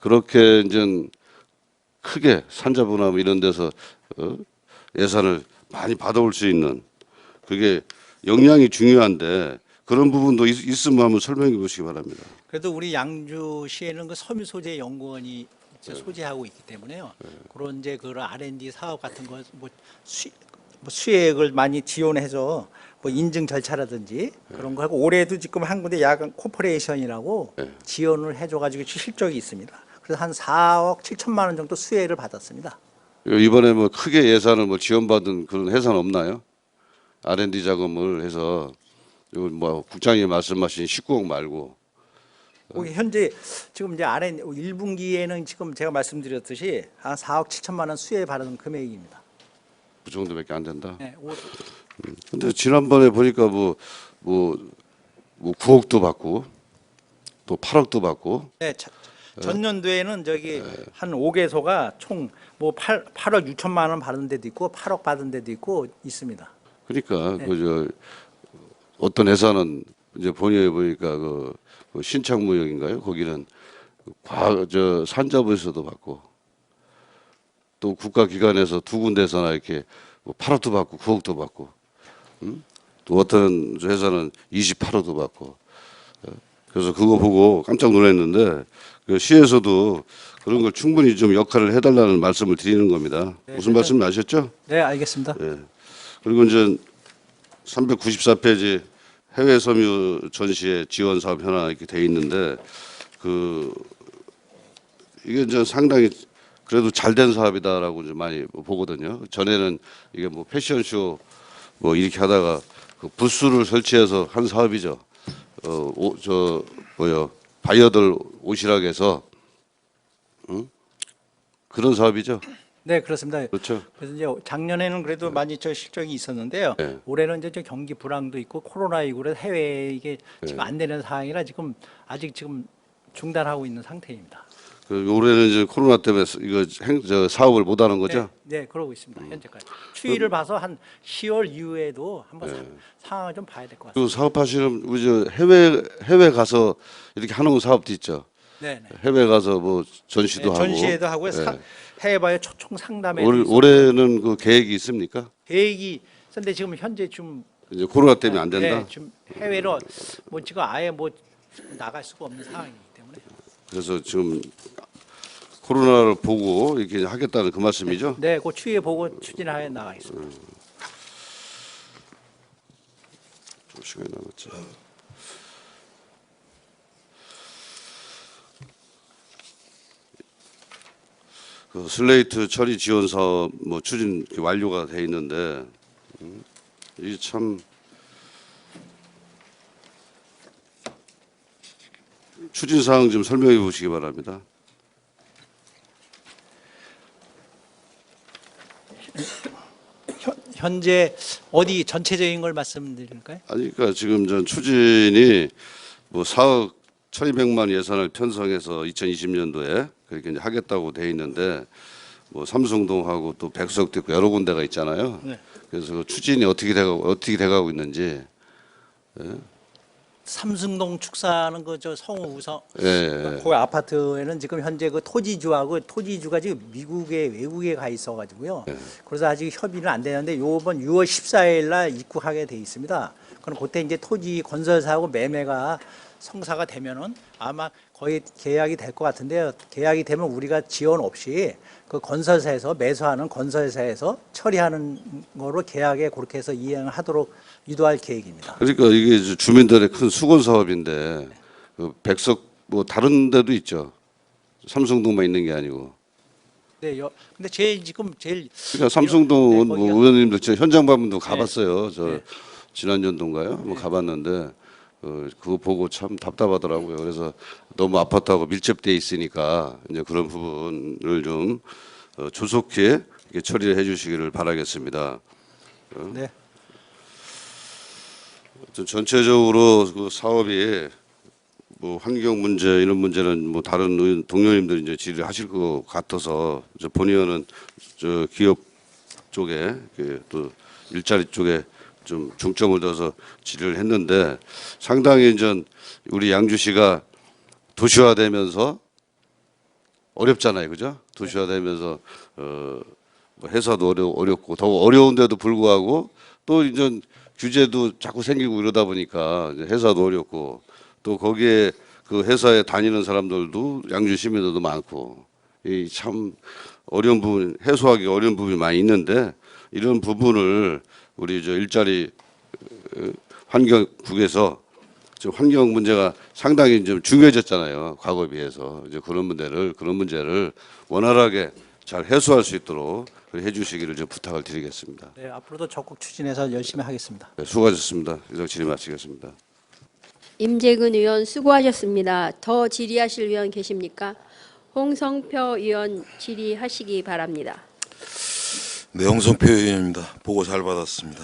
그렇게 이제 크게 산자부나 뭐 이런 데서 예산을 많이 받아올 수 있는 그게 역량이 중요한데 그런 부분도 있으면 한번 설명해 보시기 바랍니다. 그래도 우리 양주시에는 그 섬유 소재 연구원이 이제 소재하고 있기 때문에요. 그런 이제 그 R&D 사업 같은 거 뭐 수혜액을 많이 지원해서 뭐 인증 절차라든지 그런 거 하고 올해도 지금 한 군데 야간 코퍼레이션이라고 지원을 해줘가지고 실적이 있습니다. 그래서 한 4억 7천만 원 정도 수혜를 받았습니다. 이번에 뭐 크게 예산을 뭐 지원받은 그런 회사는 없나요? R&D 자금을 해서 뭐 국장님이 말씀하신 19억 말고 거기 현재 지금 이제 R&D 1분기에는 지금 제가 말씀드렸듯이 한 4억 7천만 원 수혜 받은 금액입니다. 그 정도밖에 안 된다. 네, 근데 지난번에 보니까 뭐 9억도 받고 또 8억도 받고 네, 전년도에는 저기 한 5개소가 총 뭐 8억 6천만 원 받은 데도 있고 8억 받은 데도 있고 있습니다. 그러니까 그저 어떤 회사는 이제 본의에 보니까 그 신창무역인가요? 거기는 저 산자부에서도 받고 또 국가기관에서 두 군데서나 이렇게 8억도 받고 9억도 받고 또 어떤 회사는 28억도 받고 그래서 그거 보고 깜짝 놀랐는데 그 시에서도 그런 걸 충분히 좀 역할을 해달라는 말씀을 드리는 겁니다. 무슨 말씀인지 아셨죠? 네, 알겠습니다. 예. 그리고 이제 394페이지 해외 섬유 전시회 지원 사업 현황 이렇게 돼 있는데 이게 이제 상당히 그래도 잘된 사업이다라고 이제 많이 보거든요. 전에는 이게 뭐 패션쇼 뭐 이렇게 하다가 그 부스를 설치해서 한 사업이죠. 바이어들 오시라고 해서 그런 사업이죠. 네, 그렇습니다. 그렇죠. 그래서 이제 작년에는 그래도 많이 저 실적이 있었는데요. 네. 올해는 이제 좀 경기 불황도 있고 코로나19로 해외 이게 지금 안 되는 상황이라 지금 아직 지금 중단하고 있는 상태입니다. 그 올해는 이제 코로나 때문에 이거 사업을 못 하는 거죠. 네, 그러고 있습니다. 현재까지. 추이를 봐서 한 10월 이후에도 한번 상황을 좀 봐야 될 것 같습니다. 그 사업하시는 우리 저 해외 가서 이렇게 하는 사업도 있죠. 네, 네. 해외 가서 뭐 전시도 하고. 전시회도 하고 네. 해외바이오 초청 상담회 올해는 그 계획이 있습니까? 계획이 있었는데 지금 현재 좀 이제 코로나 때문에 안 된다. 네, 지금 해외로 뭐 지금 아예 뭐 나갈 수가 없는 상황이기 때문에. 그래서 지금 코로나를 보고 이렇게 하겠다는 그 말씀이죠? 네, 그 추이에 보고 추진하에 나가 있습니다. 좀 시간이 남았죠. 그 슬레이트 처리 지원 사업 뭐 추진 완료가 돼 있는데 이게 참 추진 사항 좀 설명해 보시기 바랍니다. 현재 어디 전체적인 걸 말씀드릴까요? 아니 그러니까 지금 전 추진이 뭐 4억 1,200만 예산을 편성해서 2020년도에 그렇게 이제 하겠다고 돼 있는데 뭐 삼성동하고 또 백석도 있고 여러 군데가 있잖아요. 네. 그래서 그 추진이 어떻게 돼가고 있는지. 삼승동 축사하는 그 저 성우 우성 예. 그 아파트에는 지금 현재 그 토지주하고 토지주가 지금 외국에 가 있어가지고요. 그래서 아직 협의는 안 되는데 요번 6월 14일 날 입국하게 돼 있습니다. 그럼 그때 이제 토지 건설사하고 매매가 성사가 되면은 아마 거의 계약이 될 것 같은데요. 계약이 되면 우리가 지원 없이 그 건설사에서 매수하는 건설사에서 처리하는 거로 계약에 그렇게 해서 이행을 하도록 유도할 계획입니다. 그러니까 이게 이제 주민들의 큰 수건 사업인데 그 백석 뭐 다른 데도 있죠. 삼성동만 있는 게 아니고. 네, 근데 제일 그러니까 삼성동 네, 뭐 거기가- 의원님들 저 현장 방문도 가봤어요. 저 네. 지난 연도인가요? 뭐 가봤는데 그거 보고 참 답답하더라고요. 그래서 너무 아파트하고 밀접돼 있으니까 이제 그런 부분을 좀 조속히 이렇게 처리를 해주시기를 바라겠습니다. 네. 전체적으로 그 사업이 뭐 환경 문제 이런 문제는 뭐 다른 동료님들이 이제 질의하실 것 같아서 저 본의원은 저 기업 쪽에 또 일자리 쪽에 좀 중점을 둬서 질의를 했는데 상당히 이제 우리 양주시가 도시화되면서 어렵잖아요, 그죠? 도시화되면서 뭐 회사도 어렵고 더 어려운데도 불구하고 또 이제 규제도 자꾸 생기고 이러다 보니까 이제 회사도 어렵고 또 거기에 그 회사에 다니는 사람들도 양주 시민들도 많고 이 참 어려운 부분 해소하기 어려운 부분이 많이 있는데 이런 부분을 우리 저 일자리 환경국에서 좀 환경 문제가 상당히 좀 중요해졌잖아요. 과거에 비해서 이제 그런 문제를 원활하게 잘 해소할 수 있도록 해주시기를 좀 부탁을 드리겠습니다. 네, 앞으로도 적극 추진해서 열심히 하겠습니다. 네, 수고하셨습니다. 이상 질의 마치겠습니다. 임재근 의원 수고하셨습니다. 더 질의하실 의원 계십니까? 홍성표 의원 질의하시기 바랍니다. 네, 홍성표 의원입니다. 보고 잘 받았습니다.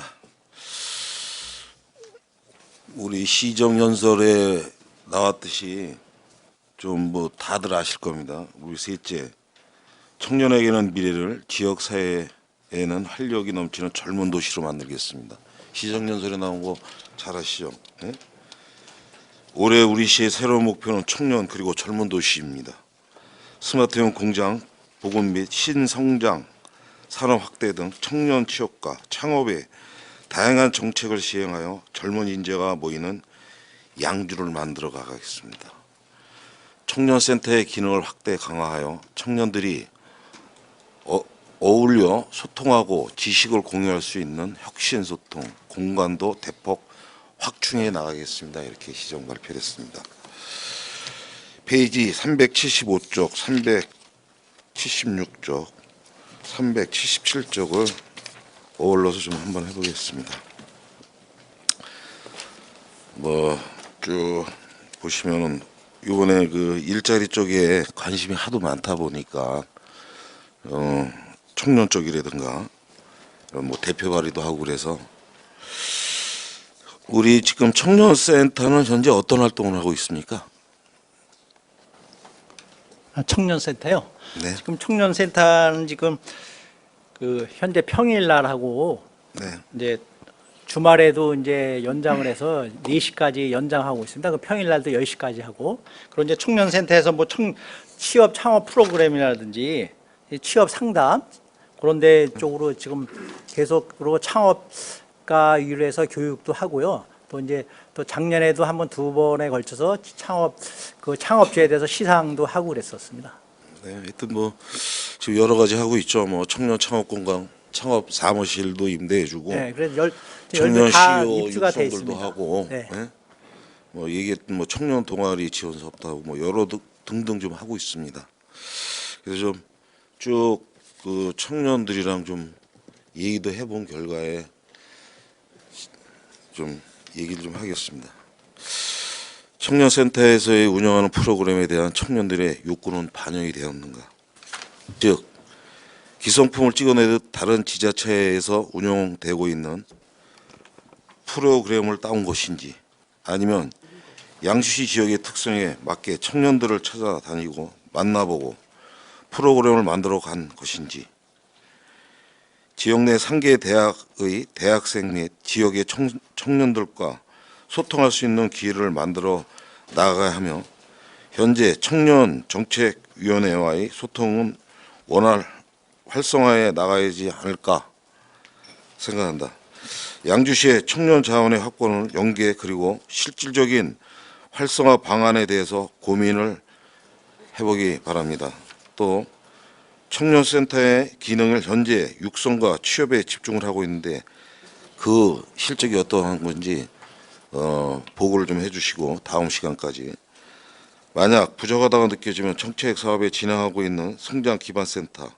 우리 시정연설에 나왔듯이 좀 뭐 다들 아실 겁니다. 우리 셋째, 청년에게는 미래를, 지역사회에는 활력이 넘치는 젊은 도시로 만들겠습니다. 시정연설에 나온 거 잘 아시죠? 네? 올해 우리 시의 새로운 목표는 청년 그리고 젊은 도시입니다. 스마트형 공장, 보건 및 신성장, 산업 확대 등 청년 취업과 창업에 다양한 정책을 시행하여 젊은 인재가 모이는 양주를 만들어 가겠습니다. 청년센터의 기능을 확대 강화하여 청년들이 어울려 소통하고 지식을 공유할 수 있는 혁신소통 공간도 대폭 확충해 나가겠습니다. 이렇게 시정 발표했습니다. 페이지 375쪽, 376쪽, 377쪽을 어울러서 좀 한번 해보겠습니다. 뭐 쭉 보시면은 이번에 그 일자리 쪽에 관심이 하도 많다 보니까 청년 쪽이라든가 뭐 대표 발의도 하고 그래서 우리 지금 청년센터는 현재 어떤 활동을 하고 있습니까? 청년센터요. 네. 지금 청년센터는 지금 그 현재 평일날 하고 네. 이제 주말에도 이제 연장을 해서 4시까지 연장하고 있습니다. 그 평일날도 10시까지 하고, 그리고 이제 청년센터에서 뭐 취업 창업 프로그램이라든지 취업 상담 그런 데 쪽으로 지금 계속으로 창업가 위해서 교육도 하고요. 또 이제 또 작년에도 한번 2번에 걸쳐서 창업주에 대해서 시상도 하고 그랬었습니다. 네, 하여튼 뭐 지금 여러 가지 하고 있죠. 뭐 청년 창업 공간, 창업 사무실도 임대해주고, 네, 그래서 청년 다 CEO 입주가 돼 육성들도 있습니다. 하고, 네. 예? 뭐 얘기했던 뭐 청년 동아리 지원 사업도 하고 뭐 여러 등등 좀 하고 있습니다. 그래서 좀 쭉 그 청년들이랑 좀 얘기도 해본 결과에 좀 얘기를 좀 하겠습니다. 청년센터에서의 운영하는 프로그램에 대한 청년들의 욕구는 반영이 되었는가? 즉 기성품을 찍어내듯 다른 지자체에서 운영되고 있는 프로그램을 따온 것인지, 아니면 양주시 지역의 특성에 맞게 청년들을 찾아다니고 만나보고 프로그램을 만들어 간 것인지, 지역 내 상계 대학의 대학생 및 지역의 청년들과 소통할 수 있는 기회를 만들어 나가야 하며, 현재 청년정책위원회와의 소통은 원활 활성화해 나가야지 않을까 생각한다. 양주시의 청년 자원의 확보는 연계 그리고 실질적인 활성화 방안에 대해서 고민을 해보기 바랍니다. 또 청년센터의 기능을 현재 육성과 취업에 집중을 하고 있는데 그 실적이 어떠한 건지 보고를 좀 해주시고, 다음 시간까지 만약 부족하다고 느껴지면 정책 사업에 진행하고 있는 성장 기반센터,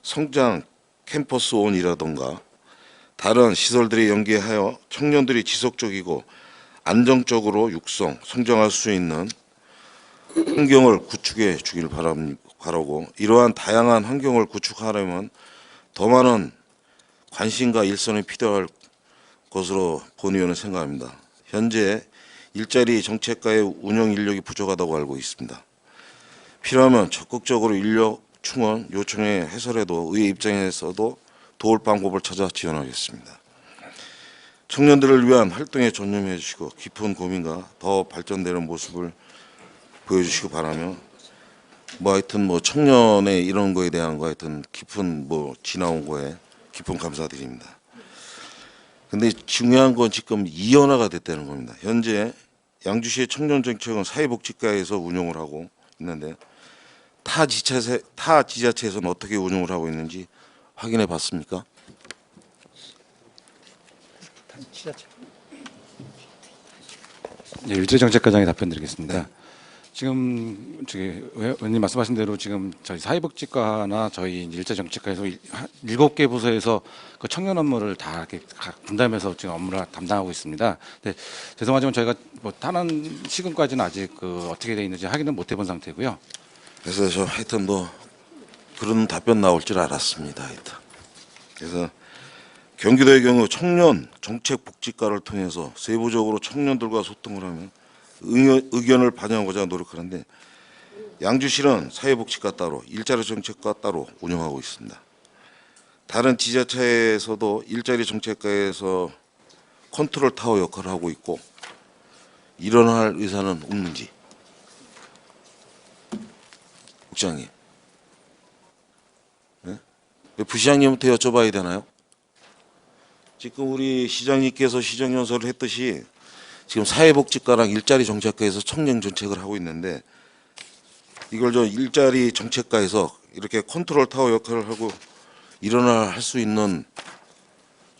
성장 캠퍼스 온이라던가 다른 시설들이 연계하여 청년들이 지속적이고 안정적으로 육성, 성장할 수 있는 환경을 구축해 주길 바라고, 이러한 다양한 환경을 구축하려면 더 많은 관심과 일선이 필요할 것으로 본의원은 생각합니다. 현재 일자리 정책과의 운영 인력이 부족하다고 알고 있습니다. 필요하면 적극적으로 인력 충원 요청에 해설해도 의회 입장에서도 도울 방법을 찾아 지원하겠습니다. 청년들을 위한 활동에 전념해 주시고 깊은 고민과 더 발전되는 모습을 보여주시기 바라며, 뭐 하여튼 뭐 청년의 이런 거에 대한 거 하여튼 깊은 뭐 지나온 거에 깊은 감사드립니다. 근데 중요한 건 지금 이연화가 됐다는 겁니다. 현재 양주시의 청년 정책은 사회복지과에서 운영을 하고 있는데 타 지자체에서는 어떻게 운영을 하고 있는지 확인해 봤습니까? 네, 일제정책과장에 답변드리겠습니다. 지금 저기 의원님 말씀하신 대로 지금 저희 사회복지과나 저희 일자정책과에서 7개 부서에서 그 청년 업무를 다 이렇게 각 분담해서 지금 업무를 담당하고 있습니다. 근데 죄송하지만 저희가 뭐 다른 시금까지는 아직 그 어떻게 돼 있는지 확인은 못 해본 상태고요. 그래서 저 하여튼 뭐 그런 답변 나올 줄 알았습니다. 하여튼 그래서 경기도의 경우 청년 정책복지과를 통해서 세부적으로 청년들과 소통을 하면 의견을 반영하고자 노력하는데, 양주시는 사회복지과 따로 일자리 정책과 따로 운영하고 있습니다. 다른 지자체에서도 일자리 정책과에서 컨트롤 타워 역할을 하고 있고 일어날 의사는 없는지 국장님, 네? 부시장님한테 여쭤봐야 되나요? 지금 우리 시장님께서 시정연설을 했듯이 지금 사회복지과랑 일자리 정책과에서 청년 정책을 하고 있는데, 이걸 저 일자리 정책과에서 이렇게 컨트롤 타워 역할을 하고 일어날 할 수 있는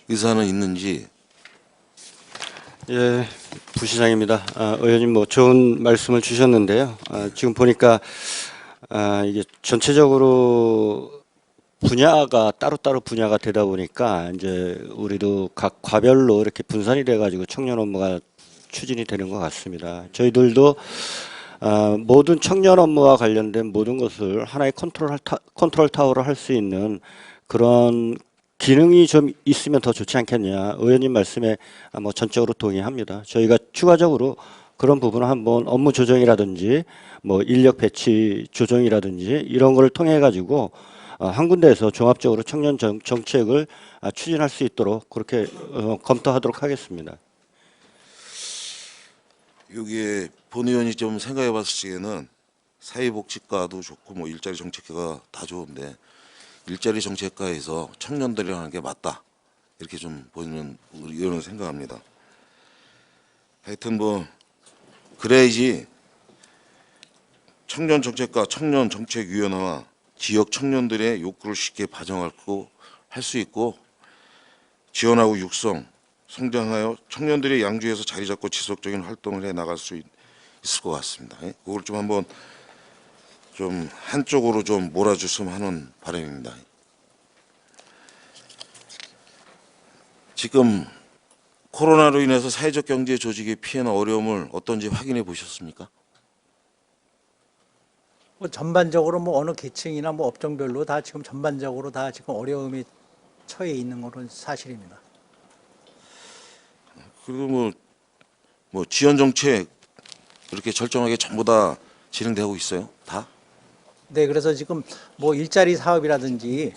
의사는 있는지. 예, 부시장입니다. 의원님 뭐 좋은 말씀을 주셨는데요. 지금 보니까 이게 전체적으로 분야가 따로따로 분야가 되다 보니까 이제 우리도 각 과별로 이렇게 분산이 돼 가지고 청년 업무가 추진이 되는 것 같습니다. 저희들도 모든 청년 업무와 관련된 모든 것을 하나의 컨트롤 타워로 할 수 있는 그런 기능이 좀 있으면 더 좋지 않겠냐. 의원님 말씀에 뭐 전적으로 동의합니다. 저희가 추가적으로 그런 부분을 한번 업무 조정이라든지 뭐 인력 배치 조정이라든지 이런 거를 통해 가지고 한 군데에서 종합적으로 청년 정책을 추진할 수 있도록 그렇게 검토하도록 하겠습니다. 여기에 본 의원이 좀 생각해 봤을 적에는 사회복지과도 좋고 뭐 일자리 정책과가 다 좋은데 일자리 정책과에서 청년들이랑 하는 게 맞다. 이렇게 좀 보면 우리 의원은 생각합니다. 하여튼 뭐 그래야지 청년정책과 청년정책위원회와 지역 청년들의 욕구를 쉽게 반영하고 할 수 있고 지원하고 육성, 성장하여 청년들의 양주에서 자리 잡고 지속적인 활동을 해 나갈 수 있을 것 같습니다. 그걸 좀 한번 좀 한쪽으로 좀 몰아줬으면 하는 바람입니다. 지금 코로나로 인해서 사회적 경제 조직의 피해나 어려움을 어떤지 확인해 보셨습니까? 뭐 전반적으로 뭐 어느 계층이나 뭐 업종별로 다 지금 전반적으로 다 지금 어려움에 처해 있는 것은 사실입니다. 그리고 뭐 지원 정책 이렇게 철저하게 전부 다 진행되고 있어요? 다? 네, 그래서 지금 뭐 일자리 사업이라든지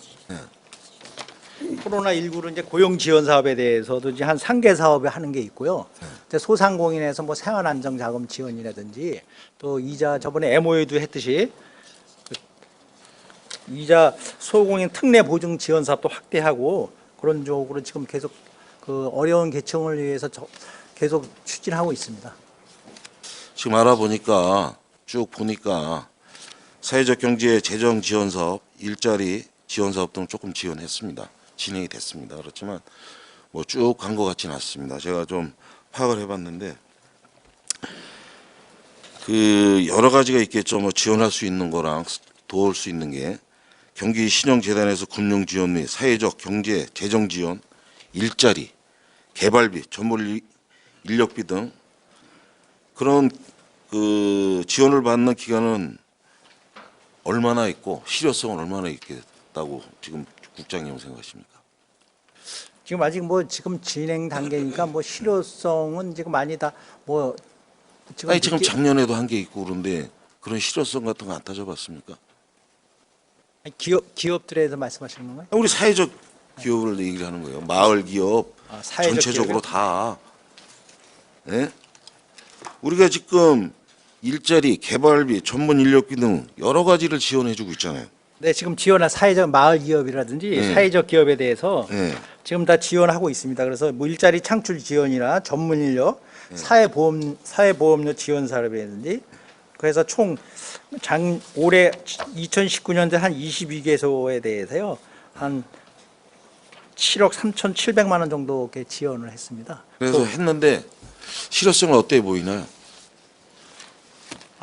코로나19로 이제 고용 지원 사업에 대해서도 이제 한 3개 사업에 하는 게 있고요. 이제 소상공인에서 뭐 생활 안정 자금 지원이라든지 또 이자 저번에 MOU도 했듯이 이자 소공인 특례 보증 지원 사업도 확대하고 그런 쪽으로 지금 계속 그 어려운 계층을 위해서 계속 추진하고 있습니다. 지금 알아보니까 쭉 보니까 사회적 경제 재정 지원 사업, 일자리 지원 사업 등 조금 지원했습니다. 진행이 됐습니다. 그렇지만 뭐 쭉 간 것 같지는 않습니다. 제가 좀 파악을 해봤는데 그 여러 가지가 있겠죠. 뭐 지원할 수 있는 거랑 도울 수 있는 게 경기 신용재단에서 금융 지원 및 사회적 경제 재정 지원, 일자리, 개발비, 전문 인력비 등 그런 그 지원을 받는 기간은 얼마나 있고 실효성은 얼마나 있겠다고 지금 국장님 생각하십니까? 지금 아직 뭐 지금 진행 단계니까 뭐 실효성은 지금 많이 다 뭐 지금 작년에도 한 게 있고 그런데 그런 실효성 같은 거 안 따져봤습니까? 기업들에서 말씀하시는 건가요? 우리 사회적 기업을 얘기를 하는 거예요. 마을 기업 사회적 전체적으로 기업이요? 다. 예? 우리가 지금 일자리, 개발비, 전문 인력비 등 여러 가지를 지원해주고 있잖아요. 네, 지금 지원한 사회적 마을 기업이라든지 네. 사회적 기업에 대해서 예. 지금 다 지원하고 있습니다. 그래서 뭐 일자리 창출 지원이나 전문 인력, 사회보험료 지원 사업이라든지 그래서 총 올해 2019년도 한 22개소에 대해서요 한 7억 3,700만 원 정도 이렇게 지원을 했습니다. 그래서 했는데 실효성은 어때 보이나요?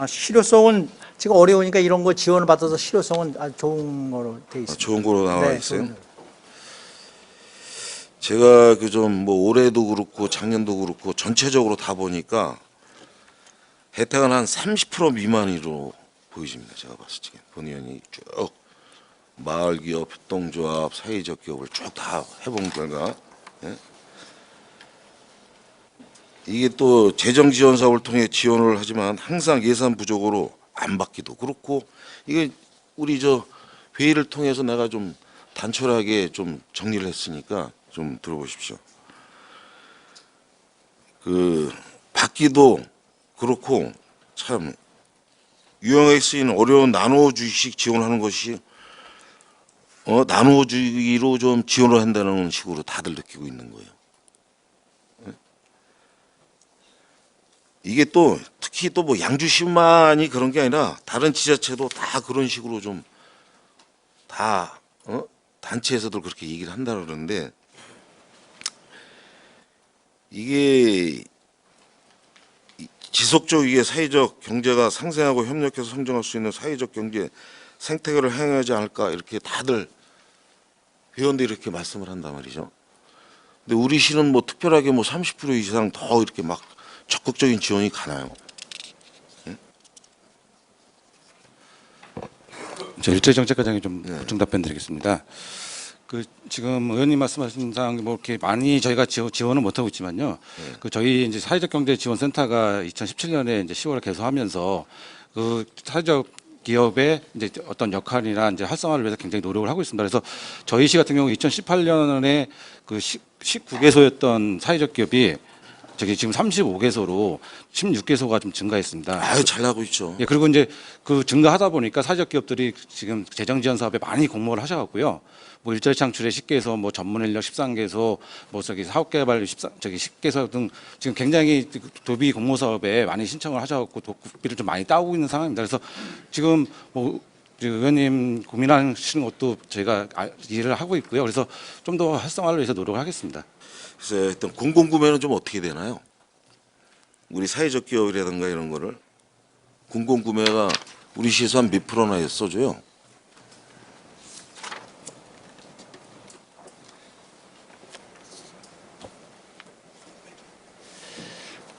실효성은 지금 어려우니까 이런 거 지원을 받아서 실효성은 아주 좋은 거로 돼 있습니다. 좋은 거로 나와 네, 있어요. 좋은 제가 그 좀 뭐 올해도 그렇고 작년도 그렇고 전체적으로 다 보니까 혜택은 한 30% 미만으로 보여집니다. 제가 봤을 때 본 의원이 쭉 마을 기업, 협동조합, 사회적 기업을 쭉 다 해본 결과 예? 이게 또 재정 지원 사업을 통해 지원을 하지만 항상 예산 부족으로 안 받기도 그렇고 이게 우리 저 회의를 통해서 내가 좀 단촐하게 좀 정리를 했으니까 좀 들어보십시오. 그 받기도 그렇고 참 유용하게 쓰이는 어려운 나누어주기식 지원하는 것이 나누어주기로 좀 지원을 한다는 식으로 다들 느끼고 있는 거예요. 이게 또 특히 또 뭐 양주시만이 그런 게 아니라 다른 지자체도 다 그런 식으로 좀 다 단체에서도 그렇게 얘기를 한다 그러는데 이게 지속적이게 사회적 경제가 상생하고 협력해서 성장할 수 있는 사회적 경제 생태계를 행하지 않을까 이렇게 다들 회원들이 이렇게 말씀을 한단 말이죠. 근데 우리 시는 뭐 특별하게 뭐 30% 이상 더 이렇게 막 적극적인 지원이 가나요? 저 일제정책과장이 좀 보충 답변 드리겠습니다. 그 지금 의원님 말씀하신 상 뭐 이렇게 많이 저희가 지원을 못 하고 있지만요. 그 저희 이제 사회적 경제 지원 센터가 2017년에 이제 10월에 개소하면서 그 사회적 기업의 이제 어떤 역할이나 이제 활성화를 위해서 굉장히 노력을 하고 있습니다. 그래서 저희 시 같은 경우 2018년에 그 19개소였던 사회적 기업이 저기 지금 35개소로 16개소가 좀 증가했습니다. 아유, 잘 나고 있죠. 예, 그리고 이제 그 증가하다 보니까 사회적 기업들이 지금 재정 지원 사업에 많이 공모를 하셔갖고요. 뭐 일자리 창출에 10개소, 뭐 전문 인력 13개소, 뭐 저기 사업 개발 10개소 등 지금 굉장히 도비 공모 사업에 많이 신청을 하셔갖고 국비를 좀 많이 따오고 있는 상황입니다. 그래서 지금 뭐 의원님 고민하시는 것도 저희가 이해를 하고 있고요. 그래서 좀 더 활성화를 위해서 노력을 하겠습니다. 그래서 일단 공공구매는 좀 어떻게 되나요? 우리 사회적 기업이라든가 이런 거를 공공구매가 우리 시에서 한 몇 프로나 써줘요?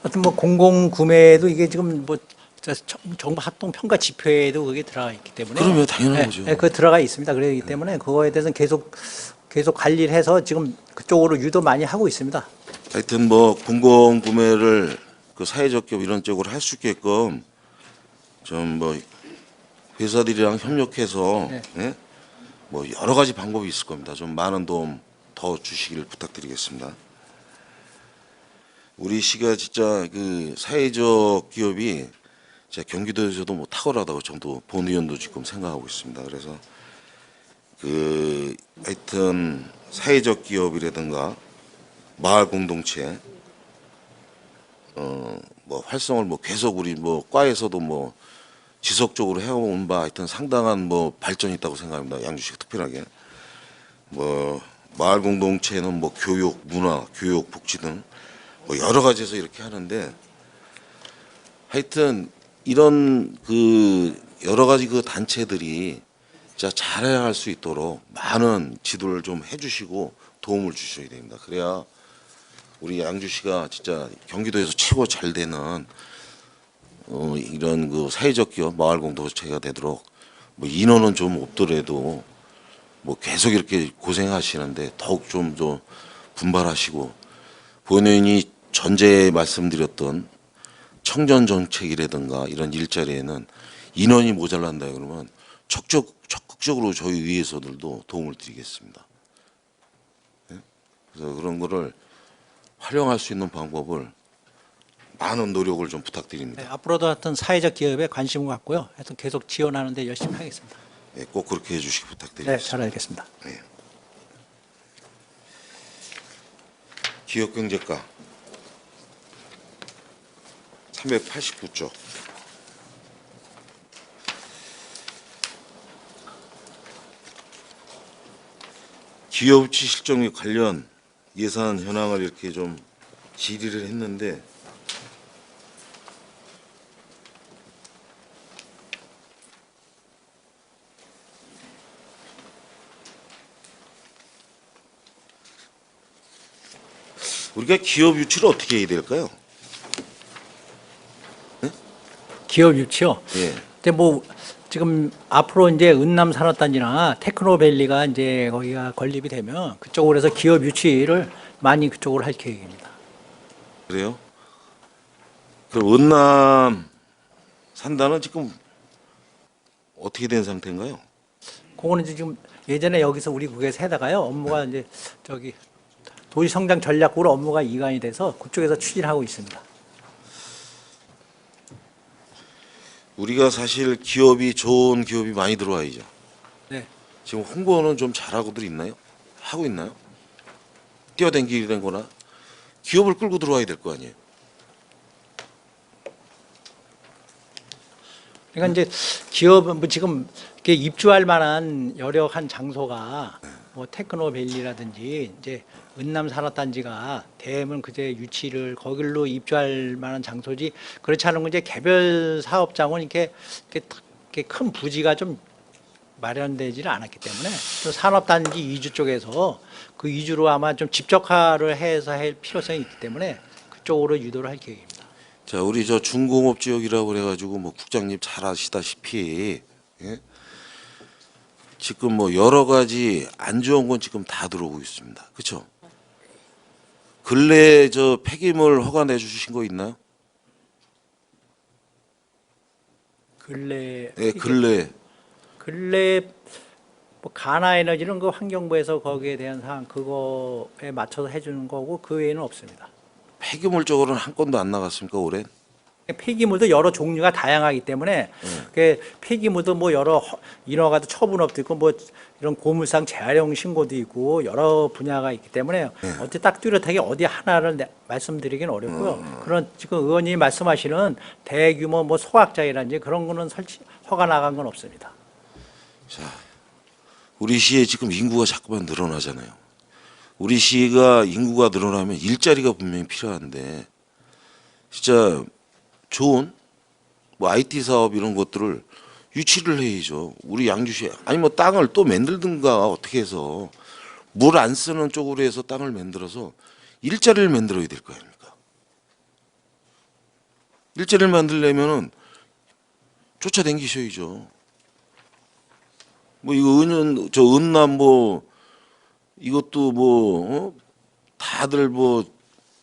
하여튼 뭐 공공 구매도 이게 지금 뭐 정부 합동 평가 지표에도 그게 들어가 있기 때문에 그러면 당연한 거죠. 그 들어가 있습니다. 그렇기 때문에 그거에 대해서는 계속 관리를 해서 지금 그쪽으로 유도 많이 하고 있습니다. 하여튼 뭐 공공구매를 그 사회적 기업 이런 쪽으로 할 수 있게끔 좀 뭐 회사들이랑 협력해서 예? 뭐 여러 가지 방법이 있을 겁니다. 좀 많은 도움 더 주시기를 부탁드리겠습니다. 우리 시가 진짜 그 사회적 기업이 진짜 경기도에서도 뭐 탁월하다고 저도 본 의원도 지금 생각하고 있습니다. 그래서 그 하여튼 사회적 기업이라든가 마을 공동체 뭐 활성을 뭐 계속 우리 뭐 과에서도 뭐 지속적으로 해온 바 하여튼 상당한 뭐 발전이 있다고 생각합니다. 양주시가 특별하게 뭐 마을 공동체는 뭐 교육, 문화, 교육, 복지 등 뭐 여러 가지에서 이렇게 하는데 하여튼 이런 그 여러 가지 그 단체들이 진짜 잘해야 할 수 있도록 많은 지도를 좀 해주시고 도움을 주셔야 됩니다. 그래야 우리 양주시가 진짜 경기도에서 최고 잘 되는 이런 그 사회적 기업 마을 공동체가 되도록 뭐 인원은 좀 없더라도 뭐 계속 이렇게 고생하시는데 더욱 좀 더 분발하시고 본인이 전제 말씀드렸던 청년 정책이라든가 이런 일자리에는 인원이 모자란다 그러면 적극적으로 저희 위에서들도 도움을 드리겠습니다. 네? 그래서 그런 거를 활용할 수 있는 방법을 많은 노력을 좀 부탁드립니다. 네, 앞으로도 하여튼 사회적 기업에 관심을 갖고요. 하여튼 계속 지원하는 데 열심히 하겠습니다. 네, 꼭 그렇게 해주시기 네, 부탁드리겠습니다. 잘 알겠습니다. 네. 기업경제과 389조 기업치 실적 및 관련 예산 현황을 이렇게 좀 질의를 했는데 우리가 기업 유치를 어떻게 해야 될까요? 기업 유치요. 예. 근데 뭐 지금 앞으로 이제 은남산업단지나 테크노밸리가 이제 거기가 건립이 되면 그쪽으로 해서 기업 유치를 많이 그쪽으로 할 계획입니다. 그래요? 그럼 은남 산다는 지금 어떻게 된 상태인가요? 그거는 이제 지금 예전에 여기서 우리 국에서 해다가요 업무가 이제 저기 도시성장 전략으로 업무가 이관이 돼서 그쪽에서 추진하고 있습니다. 우리가 사실 기업이 좋은 기업이 많이 들어와야죠. 네. 지금 홍보는 좀 잘하고들 있나요? 하고 있나요? 뛰어댕기는 거나 기업을 끌고 들어와야 될 거 아니에요. 그러니까 이제 기업은 뭐 지금 이렇게 입주할 만한 여력한 장소가 뭐 테크노밸리라든지 이제 은남산업단지가 대면 그제 유치를 거길로 입주할 만한 장소지 그렇지 않은 건 이제 개별 사업장은 이렇게 큰 부지가 좀 마련되지는 않았기 때문에 또 산업단지 이주 쪽에서 그 이주로 아마 좀 집적화를 해서 할 필요성이 있기 때문에 그쪽으로 유도를 할 계획입니다. 자, 우리 저 중공업 지역이라고 그래가지고 뭐 국장님 잘 아시다시피 예? 지금 뭐 여러 가지 안 좋은 건 지금 다 들어오고 있습니다. 그렇죠? 근래 저 폐기물 허가 내주신 거 있나요? 근래 예, 근래 뭐 가나에너지는 그 환경부에서 거기에 대한 사항 그거에 맞춰서 해주는 거고 그 외에는 없습니다. 폐기물 쪽으로는 한 건도 안 나갔습니까 올해? 폐기물도 여러 종류가 다양하기 때문에 그 폐기물도 뭐 여러 인허가도 처분업도 있고 뭐 이런 고물상 재활용 신고도 있고 여러 분야가 있기 때문에 어떻게 딱 뚜렷하게 어디 하나를 말씀드리기는 어렵고요. 그런 지금 의원님이 말씀하시는 대규모 뭐 소각장이라든지 그런 거는 허가 나간 건 없습니다. 자, 우리 시에 지금 인구가 자꾸만 늘어나잖아요. 우리 시가 인구가 늘어나면 일자리가 분명히 필요한데 진짜 좋은 뭐 IT 사업 이런 것들을 유치를 해야죠. 우리 양주시에 아니 뭐 땅을 또 만들든가 어떻게 해서 물 안 쓰는 쪽으로 해서 땅을 만들어서 일자리를 만들어야 될 거 아닙니까? 일자리를 만들려면은 쫓아다니셔야죠. 뭐 이거 은남 뭐 이것도 뭐 다들 뭐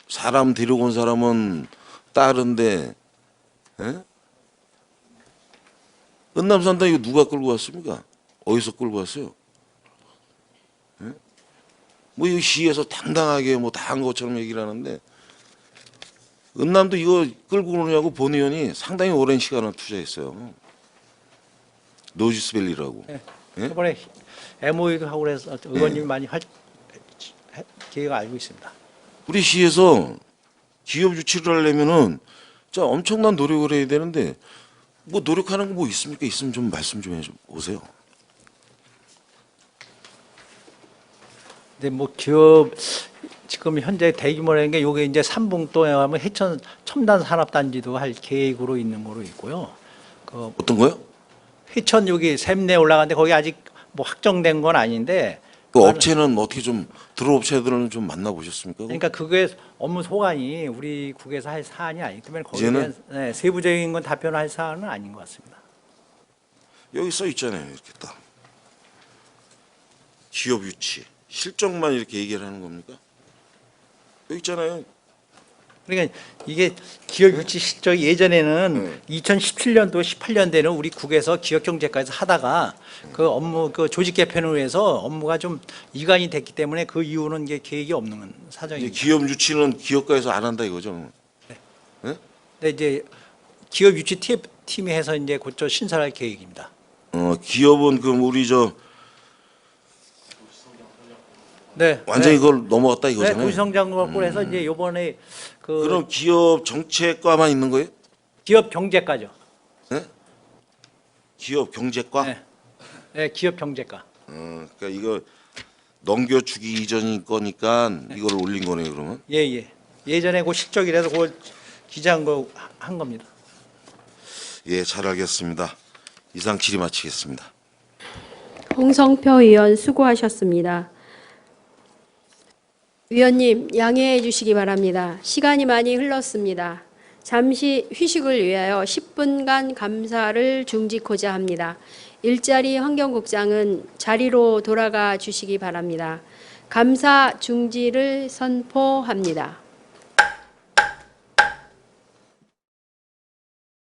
사람 데려온 사람은 따른데 예? 은남 산다 이거 누가 끌고 왔습니까? 어디서 끌고 왔어요? 예? 뭐 이거 시에서 당당하게 뭐 다 한 것처럼 얘기를 하는데 은남도 이거 끌고 오느냐고 본 의원이 상당히 오랜 시간을 투자했어요. 노지스밸리라고. 네. 예? 이번에 MOU도 하고 그래서 의원님이 많이 기회가 알고 있습니다. 우리 시에서 기업 유치를 하려면은 자 엄청난 노력을 해야 되는데 뭐 노력하는 거 뭐 있습니까? 있으면 좀 말씀 좀 해보세요. 근데 뭐 기업 지금 현재 대규모라는 게 요게 이제 삼봉도에 하면 해천 첨단 산업단지도 할 계획으로 있는 거로 있고요. 그 어떤 거요? 회천 여기 샘내 올라가는데 거기 아직 뭐 확정된 건 아닌데 그 업체는 뭐 어떻게 좀 들어업체들은 좀 만나보셨습니까? 그러니까 그게 업무 소관이 우리 국에서 할 사안이 아니기 때문에 거기에 이제는? 대한 세부적인 건 답변할 사안은 아닌 것 같습니다. 여기 써 있잖아요. 이렇게 딱. 기업 유치. 실적만 이렇게 얘기를 하는 겁니까? 여기 있잖아요. 그러니까 이게 기업 유치 실적이 예전에는 2017년도 18년대는 우리 국에서 기업경제과에서 하다가 그 업무 그 조직 개편을 위해서 업무가 좀 이관이 됐기 때문에 그 이후는 이게 계획이 없는 이제 사정입니다. 기업 유치는 기업가에서 안 한다 이거죠. 근데 이제 기업 유치 팀이 해서 이제 곧저 신설할 계획입니다. 기업은 그럼 우리 저 네. 완전히 네. 그걸 넘어갔다 네, 이거잖아요. 도시성장국을 해서 이제 요번에 그 그럼 기업 정책과만 있는 거예요? 기업 경제과죠. 기업 경제과? 네. 네, 기업 경제과. 그러니까 이거 넘겨주기 이전인 거니까 이걸 올린 거네요, 그러면? 예, 예. 예전에 그 실적이라서 그걸 기재한 거 한 겁니다. 예, 잘 알겠습니다. 이상 질의 마치겠습니다. 홍성표 의원 수고하셨습니다. 위원님 양해해 주시기 바랍니다. 시간이 많이 흘렀습니다. 잠시 휴식을 위하여 10분간 감사를 중지코자 합니다. 일자리 환경국장은 자리로 돌아가 주시기 바랍니다. 감사 중지를 선포합니다.